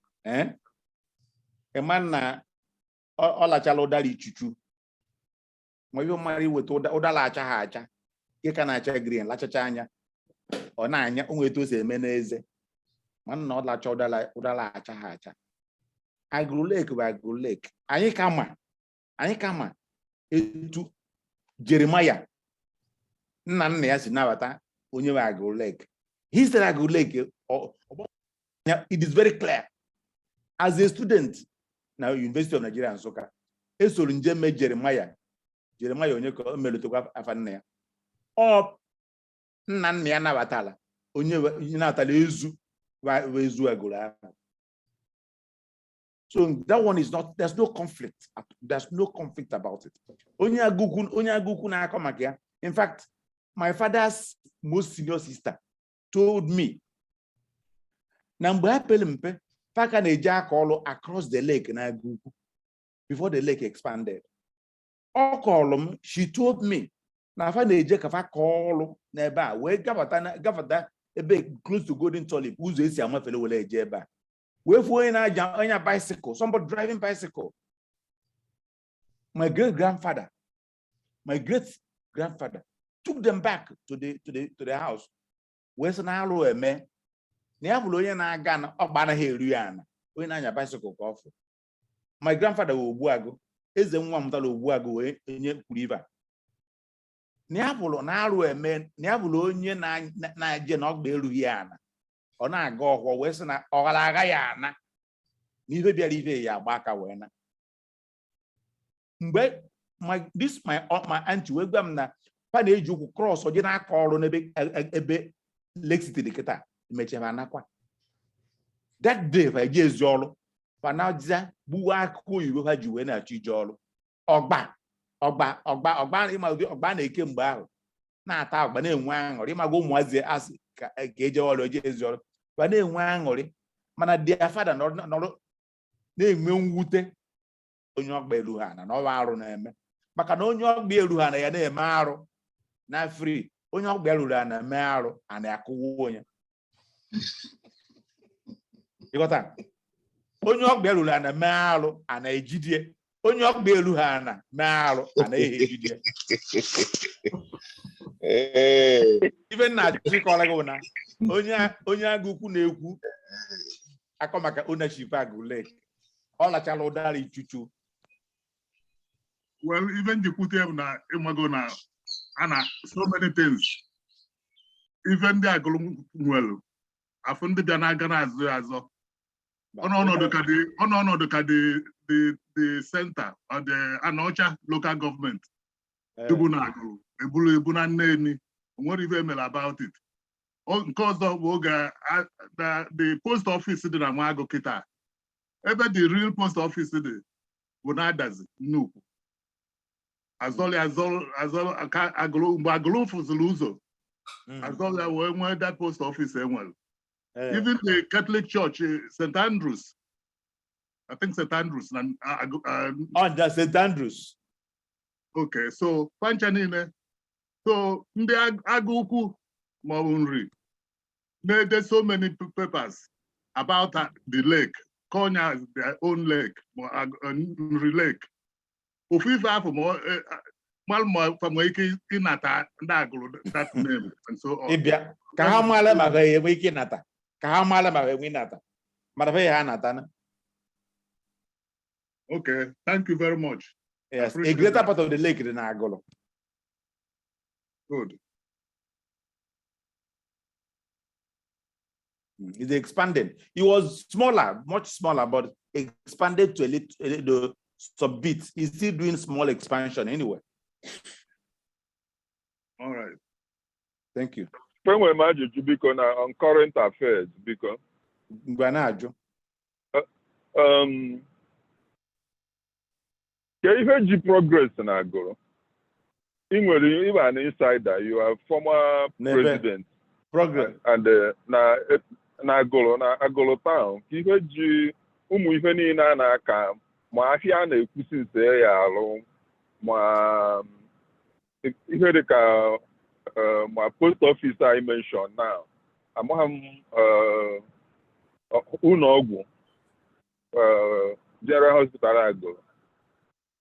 Ịma na ọ lachala ụdara ichuchu ma ihe mara iweta ụdara acha ha acha nke ka na-acha green lachacha anya ọ na-anya onwe etu o si eme n'eze mana na ọ lacha ụdara acha ha acha. Agulu Lake bụ Agulu Lake. Anyị kama etu Jeremiah nna ya si nabata onye bụ Agulu Lake. He said Agulu Lake, it is very clear. As a student na University of Nigeria Nsukka, esoro njem Jeremiah onye ko melutokwa afa nna ya. Ọ nna ya nabatala onye na-atala ezu Agulu ahụ. So that one is not, there's no conflict. There's no conflict about it. Onye Agụ na-akọ maka ya. In fact, my father's most senior sister told me na mgbe apele mpe Paka na-eje aka ọlụ across the lake na Agụ before the lake expanded. Ọ kọlụ m, she told me na afa na-eje kafa kọlụ n'ebe a wee gafata ebe close to Golden Tulip ụzọ esi amafele wele eje ebe a wee fuo onye na-aja bicycle, somebody driving bicycle. My great grandfather took them back to the house. Wee sị na alụ eme na ya bụrụ onye na-aga na ọ gbanaghị eri ya ana onye na-anya bicycle ka ọfụ. My grandfather wee Ogbuagụ, eze nwa mụtara Ogbuagụ wee enye Kwuriva. Na ya bụrụ na alụ eme na ya bụrụ onye na-aje na ọ gba erughị ya ana ọ na-aga ọhụọ wee sị na ọ ghara agha ya ana na ife bịara ife ya agba aka wee na. Mgbe my auntie we gwa m na pa na-eji ụkwụ cross oje na-aka ọrụ n'ebe ebe Lake City dị kịta mechara anakwa that day fa eji ezi ọrụ fa na-aja gbuwa akụkọ oyibo ha ji wee na-achọ ije ọrụ ọgba na-eke mgbe ahụ na-ata agba na-enwe aṅụrị ịmaga ụmụazị asị ka eje ọrụ eje ezi ọrụ fa na-enwe aṅụrị mana their father nọrọ na-enwe mwute onye ọgba elu ha na ọwa arụ na-eme maka na onye ọgba elu ha na ya na-eme arụ na free onye ọgba elu ha na-eme arụ a na-akụwa onye ịghọta onye ọgba elu ha na-eme arụ a na-ejidie onye ọgba elu ha na-eme arụ a na-ehe ejidie ife na-achịkọrọ gị na onye agụ ukwu na-ekwu akọ maka ownership Agụ Lake ọ lachala ụdara ichuchu. Well, even the Kutem na Imago na Anna, so many things. Even the Agulu well, I found the Janagana as well. The center or the Anocha local government. Ebuna Neni. What even about it? Because of Woga, the post office in Amago Kita. Ever the real post office today, does no. As all Agulu for the loser. As all when that post office well. Even the Catholic Church, St. Andrews. I think St. Andrews. That's St. Andrews. Okay, so Panchanine. So the Aguku Maunri. There's so many papers about the lake. Konya is their own lake, lake. Ufifa from Malmo from Wiki Inata, that name, and so on. Kahamala Mave Wikinata, Kahamala Mave Winata, Mave Hanatana. Okay, thank you very much. Yes, a greater part of the lake in Agulu. Good. It expanded. It was smaller, much smaller, but expanded to a little some bits. He's still doing small expansion anyway. All right. Thank you. When we imagine to be on current affairs, because if you progress in Agulu, even an insider, you are former president. Progress and na Agulu town. If you ife niile na-aka ma ahịa na-ekwusi nse ya alụ ma ihe dịka ma post office I mentioned now amaghị m ụlọ ọgwụ General Hospital Agulu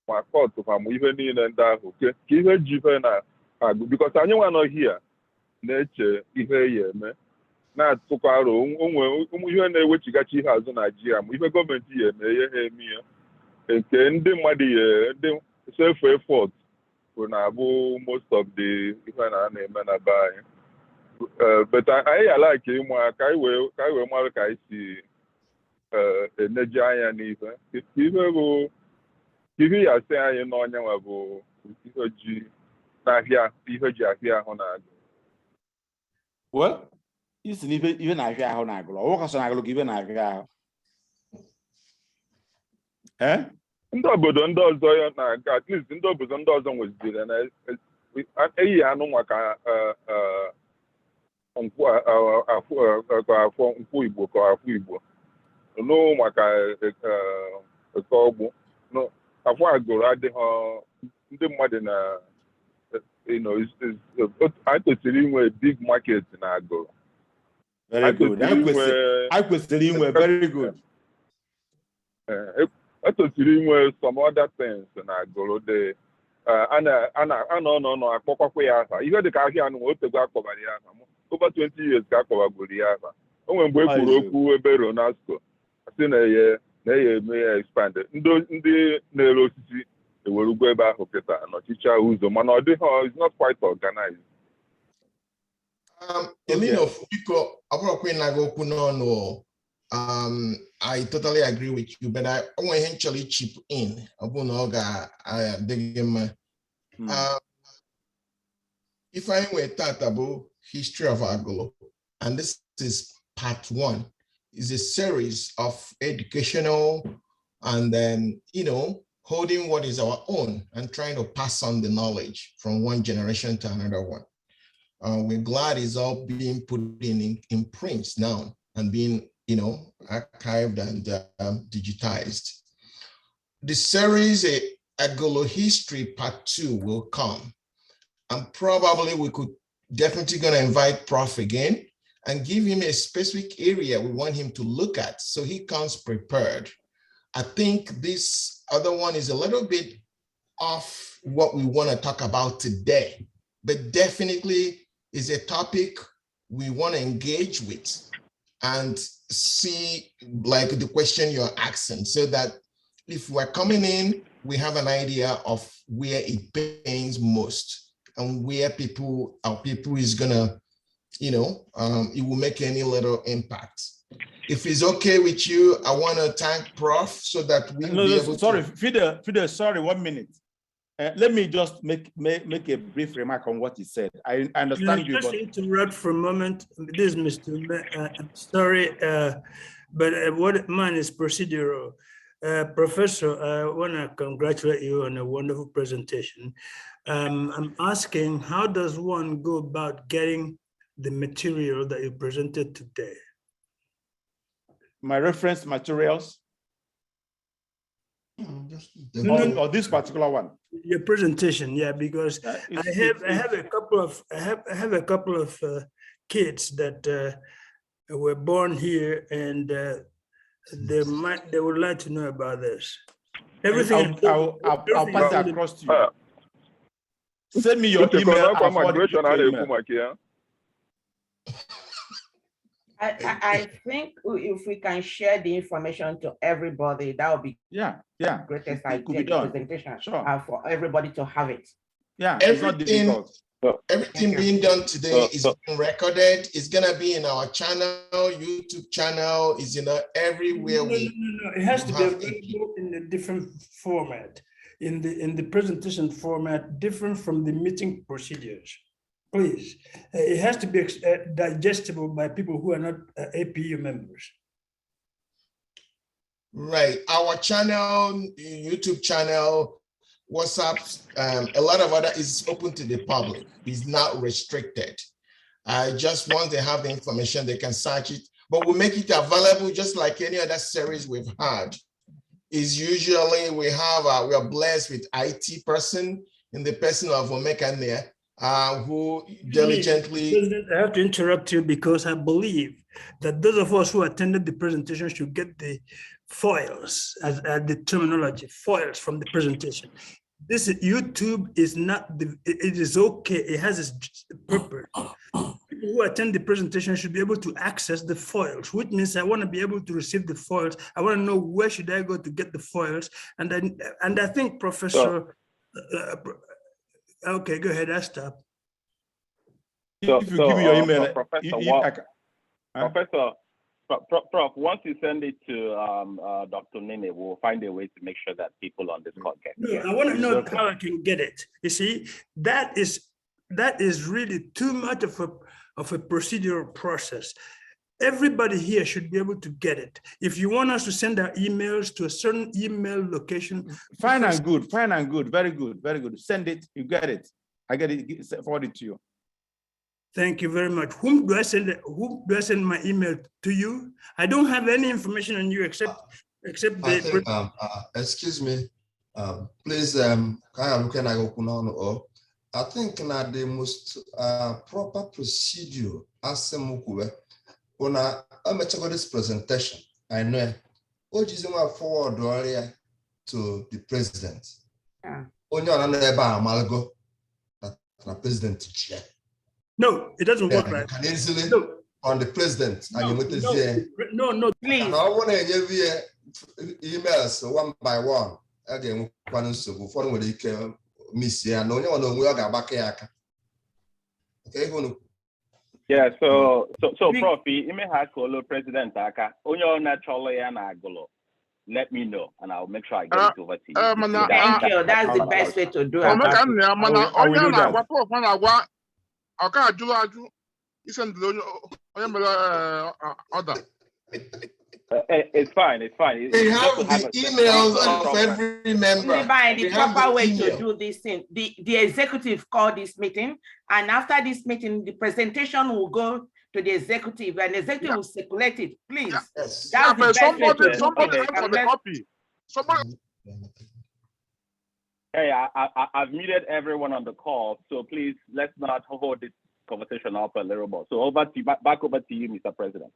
ma court ma ihe niile ndị ahụ ka ihe ji ife na agụ because anyị nwa nọ here na-eche ihe ya eme na-atụkwa aro ụmụ ihe na-ewechigachi ihe azụ Naijiria ma ihe gọọmenti ya eme ihe ha eme ya nke ndị mmadụ ya ndị self effort bụ na-abụ most of the ihe na-eme na be anyị but anyị ala ka ịmụ ka anyị wee mara ka anyị si eneji anya n'ife ihe ya sị anyị n'ọnya nwa bụ ihe ji n'ahịa ihe ji ahịa ahụ na-agụ. Well, isi n'ife na-ahịa ahụ na-agụrụ ọwụ kasọ na-agụrụ ka ife na-ahịa ahụ ndị obodo ndị ọzọ ya na-aga at least ndị obodo ndị ọzọ nwezidere na eyi anụ nwa ka afọ nkwụ Igbo ka afọ Igbo nụ maka eke ọgbụ afọ Agụrụ adịghị ndị mmadụ na I kwesịrị inwe big market na Agụrụ. Very good. I kwesịrị inwe very good. I kwesịrị inwe some other things na Agụrụ dị anọ akpọkwakwa ya aha ihe dịka ahịa anụ otego akpọbara ya aha over 20 years ka akpọbagoro ya aha o nwere mgbe e kwuru okwu ebe Ronaldo sị na-eye eme ya expand ndị na-ere osisi ewere ugwu ebe ahụ kịta n'ọchịchị ụzọ mana ọ dịghị is not quite organized. Emino biko ọ bụrụkwa ịnaga okwu n'ọnụ I totally agree with you, but I want to actually chip in. If I were to talk about history of Agulu, and this is part 1, is a series of educational and then, holding what is our own and trying to pass on the knowledge from one generation to another one. We're glad it's all being put in prints now and being, archived and digitized. The series Agulu History Part 2 will come. And probably we could definitely gonna invite Prof again and give him a specific area we want him to look at so he comes prepared. I think this other one is a little bit off what we want to talk about today, but definitely is a topic we want to engage with and see, like the question you're asking, so that if we're coming in, we have an idea of where it pains most and where our people is gonna, it will make any little impact. If it's okay with you, I want to thank Prof so that we will be able to. Fidel, sorry, 1 minute. Let me just make a brief remark on what he said. I understand you. Just interrupt for a moment. This is Mr. Sorry, but what mine is procedural. Professor, I want to congratulate you on a wonderful presentation. I'm asking, how does one go about getting the material that you presented today? My reference materials? Or this particular one? Your presentation, yeah, because I have a couple of kids that were born here, and they would like to know about this. Everything. I'll pass it across to you. Send me your email. I think if we can share the information to everybody, that would be the greatest idea, presentation, for everybody to have it. Yeah, it's not difficult. Everything being done today is being recorded. It's gonna be in our channel, YouTube channel. Is everywhere. No. It has to be available in a different format. In the presentation format, different from the meeting procedures. Please, it has to be digestible by people who are not APU members. Right. Our channel, YouTube channel, WhatsApp, a lot of other is open to the public. It's not restricted. Just once they have the information, they can search it. But we make it available just like any other series we've had. Is usually we are blessed with IT person in the person of Omeka there. Who diligently. President, I have to interrupt you because I believe that those of us who attended the presentation should get the foils, as the terminology, foils from the presentation. This YouTube is not it is okay. It has its purpose. People who attend the presentation should be able to access the foils, which means I want to be able to receive the foils. I want to know where should I go to get the foils, and I think Professor. Okay, go ahead. I stop. If you give me your email, Professor, Prof, once you send it to Dr. Nene, we'll find a way to make sure that people on this call get it. No, I want to know how I can get it. You see, that is really too much of a procedural process. Everybody here should be able to get it. If you want us to send our emails to a certain email location. Fine and good, very good. Send it, you get it. I get it, forward it to you. Thank you very much. Whom do I send my email to you? I don't have any information on you except the. Excuse me, please, I think that the most proper procedure as when I'm this presentation, I know what is my forward to the president. Only on the president. No, it doesn't work right. Can easily on the president and you no, please. And I want to give you emails one by one. Again, one so before we can miss here. No one will go back here. Okay, go. Yeah, so Prof, you may have call President Aka. On your natural and Agulu. Let me know, and I'll make sure I get it over to you. Thank you. That's the best way to do it. I will do that. It's fine. It's fine. We have the emails of every member. The proper way to do this thing. The executive called this meeting, and after this meeting, the presentation will go to the executive, and the executive will circulate it. Please. Yes. That's the best way to do somebody it. asked for the copy. Somebody. Hey, I've muted everyone on the call, so please let's not hold this conversation up a little more. So back over to you, Mr. President.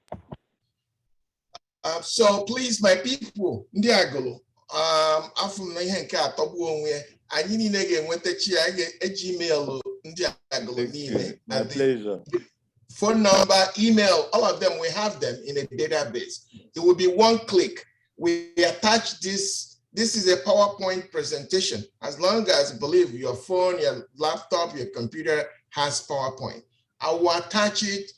So please, my people, ndị Agulu, afọ m na ihe nke atọgbu onwe anyị niile ga-enwetachi email ndị Agulu niile. My pleasure. Phone number, email, all of them, we have them in a database. It will be one click. We attach this. This is a PowerPoint presentation. As long as you believe your phone, your laptop, your computer has PowerPoint, I will attach it.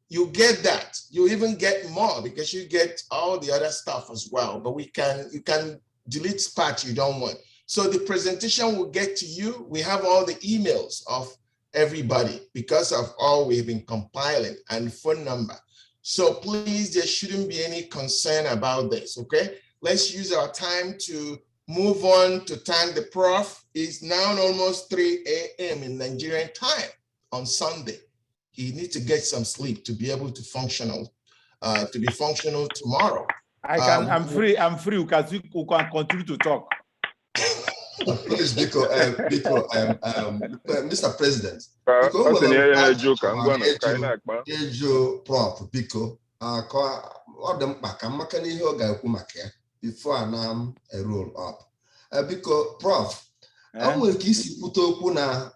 You get that. You even get more because you get all the other stuff as well. But you can delete parts you don't want. So the presentation will get to you. We have all the emails of everybody because of all we've been compiling and phone number. So please, there shouldn't be any concern about this, okay? Let's use our time to move on to thank the prof. It's now almost 3 a.m. in Nigerian time on Sunday. He needs to get some sleep to be able to be functional tomorrow. I'm free. We can continue to talk. Please, Mr. President. Prof, Biko, before I roll up. Because Prof, I'm going to put up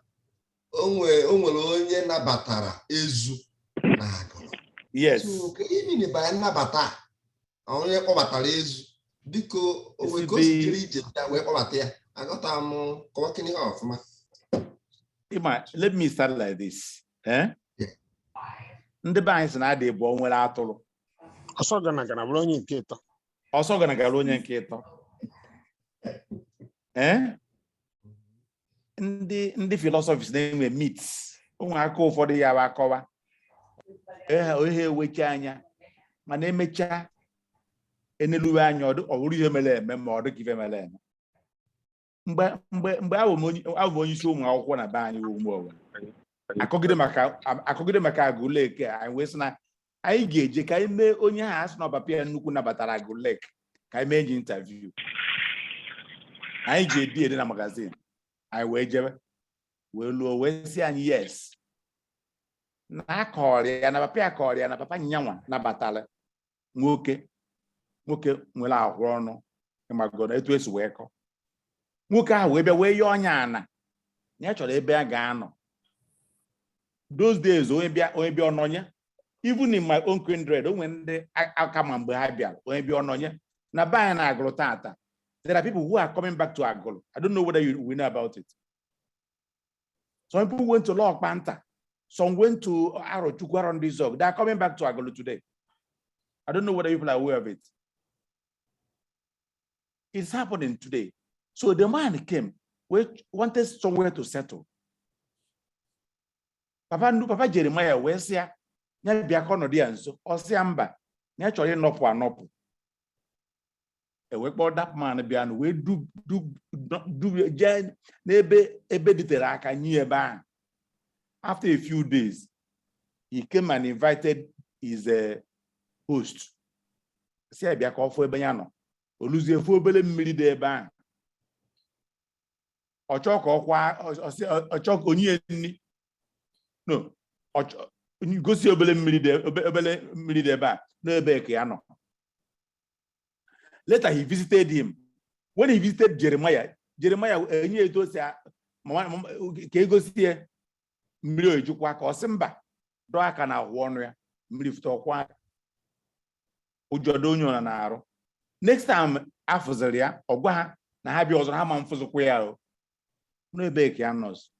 onye nabatara ezu na Agulu. Yes. So even if I nabata onye kpọbatara ezu biko o we gosi jiri ije da we kpọbata ya agota am working here ọfụma. Let me start like this. Ndị be anyị sị na adị bụ onwere atụrụ. Ọsọ gana bụrụ onye nke ịtọ. Ọsọ gana onye nke ịtọ. Ndị philosophies na-enwe myths onwe aka ụfọdụ ya bụ akọwa ihe ewechi anya mana emechaa eneluwe anya ọ bụrụ ihe mere eme ma ọ dịka ife mere eme mgbe abụ m onye isi ụmụ akwụkwọ na be anyị ugbu akọgide maka Aguleke anyị wee sị na anyị ga-eje ka anyị mee onye ahụ asị na ọbapịa ya nnukwu nabatara Aguleke ka anyị mee interview anyị ga-edi ede na magazin. I wee jebe wee luo wee si anyị yes na akọrịa na papa akọrịa na papa nyanwa nabatala nwoke nwere ahụ ọnụ ịmago na etu esi wee kọ nwoke ahụ wee bịa wee yọọ ọnya ana ya chọrọ ebe a ga-anọ. Those days onye bịa ọnọnye even in my own kindred onwe ndị aka ma mgbe ha bịara onye bịa ọnọnye na be anyị na Agulu tata. There are people who are coming back to Agulu. I don't know whether we know about it. Some people went to Lord Panther. Some went to Arochukwu around this zone. They are coming back to Agulu today. I don't know whether people are aware of it. It's happening today. So the man came, wanted somewhere to settle. Papa Jeremiah, where's here? Nya biakono di anso. Osiamba. Nya chori nopu anopu. A wekbo that man bian we do ebe diteraka nyeba. After a few days, he came and invited his host. See bia ko fo ebenyano. Oluzie fo obele mmiri de eba. Ochoko kwa ochoko onye nni. No. Gosi obele mmiri de eba. No ebe ke ano. Later, he visited him. When he visited Jeremiah, enye eto si mama ke gosi e mmiri ojukwa ka osimba do aka na ahụ ọnụ ya mmiri futo kwa ujodo onyo na arụ. Next time afụziri ya ọgwa ha na ha bịa ọzọ ha ma mfụzukwa ya o. No ebe ke anos.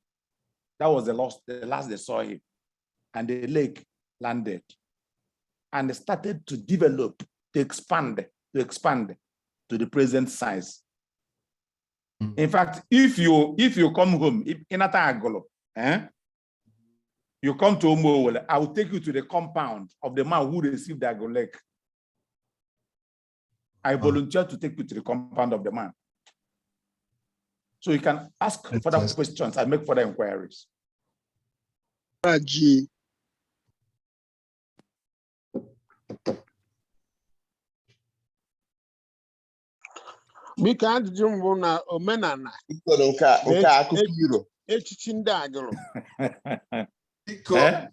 That was the last they saw him. And the lake landed and started to develop, to expand to the present size. In fact, if you come home, in Agulu, you come to Umowele, I will take you to the compound of the man who received the Agulu. I volunteer to take you to the compound of the man. So you can ask further questions and make further inquiries. Raji. Biko ajụjụ mbụ na omenala echichi ndị Agulu. Because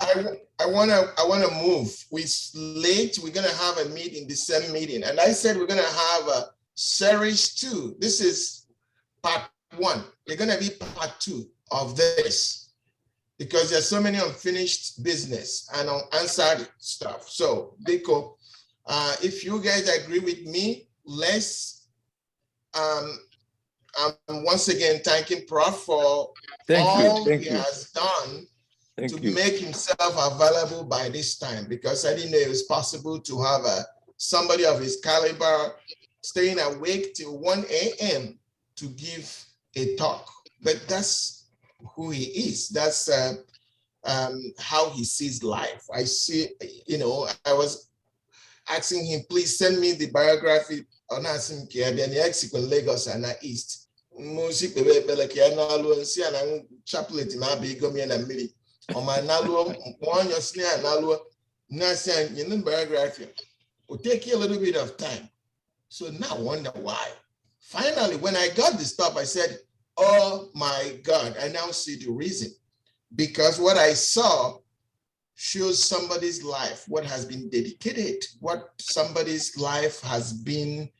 I wanna move. We're late. We're gonna have a meeting, the same meeting, and I said we're gonna have a series 2. This is part 1. They're gonna be part 2 of this because there's so many unfinished business and unanswered stuff. So, Biko, if you guys agree with me, let's. I'm once again thanking Prof for all he has done to make himself available by this time, because I didn't know it was possible to have somebody of his caliber staying awake till 1 a.m. to give a talk. But that's who he is. That's how he sees life. I see, I was asking him, please send me the biography on Asim Kiabian, Mexico, Lagos, and East. Music, the chaplet in Abigomi and Mili. On my Nalu, one your snare, Nalu, Nasan, in biography. Will take you a little bit of time. So now I wonder why. Finally, when I got the stuff, I said, oh my God, I now see the reason. Because what I saw shows somebody's life, what has been dedicated, what somebody's life has been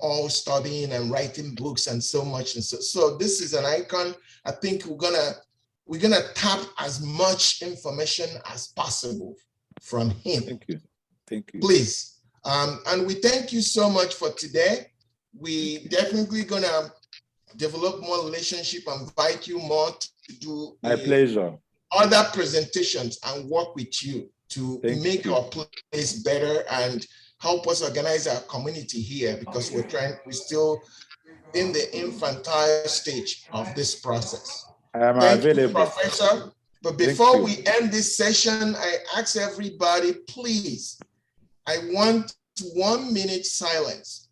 all studying and writing books and so much. And so this is an icon. I think we're gonna tap as much information as possible from him. Thank you. Please. And we thank you so much for today. We definitely gonna develop more relationship and invite you more to do my pleasure. Other presentations and work with you to make our place better and help us organize our community here, because we're still in the infantile stage of this process. I am Thank available. you, Professor. But before we end this session, I ask everybody, please, I want 1 minute silence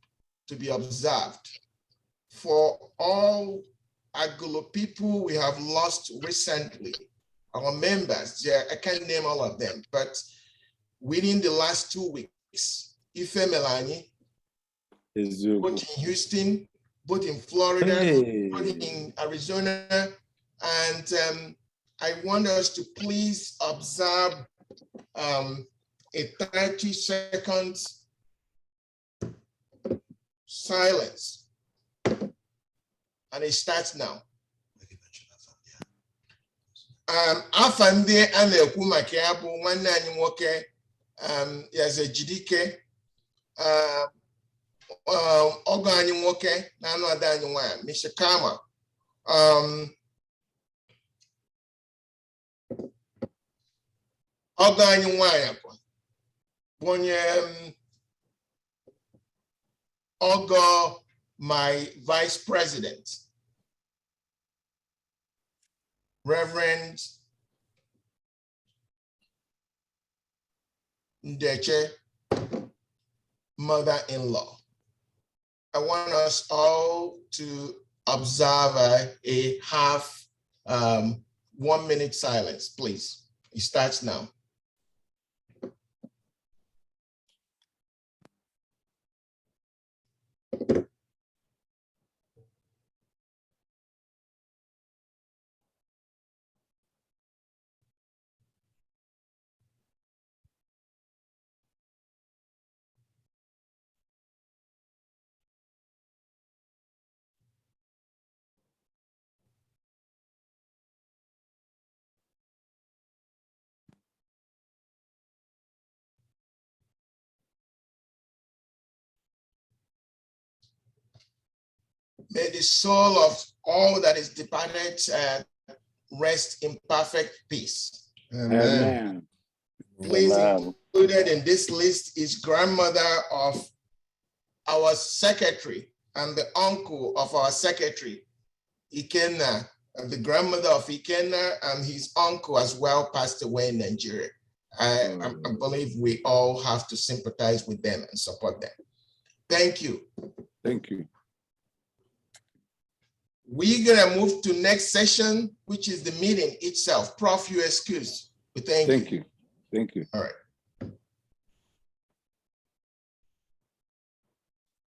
to be observed for all Agulu people we have lost recently. Our members, I can't name all of them, but within the last 2 weeks, Ife Melani, both in Houston, both in Florida, both in Arizona, and I want us to please observe a 30-second silence, and it starts now. Afande ana-ekwu maka ya bụ nwanne anyị nwoke Yaze Jidike, ọgọ anyị nwoke na anụ ada anyị nwanyị Mr. Kama, ọgọ anyị nwanyị bụ onye ọgọ my vice president, Reverend Ndeche, mother-in-law. I want us all to observe a half 1 minute silence, please. It starts now. May the soul of all that is departed rest in perfect peace. Amen. Please, Amen. included in this list is grandmother of our secretary and the uncle of our secretary, Ikenna, and the grandmother of Ikenna and his uncle as well passed away in Nigeria. I believe we all have to sympathize with them and support them. Thank you. Thank you. We're gonna move to next session, which is the meeting itself. Prof, you excuse. Thank you. Thank you. All right.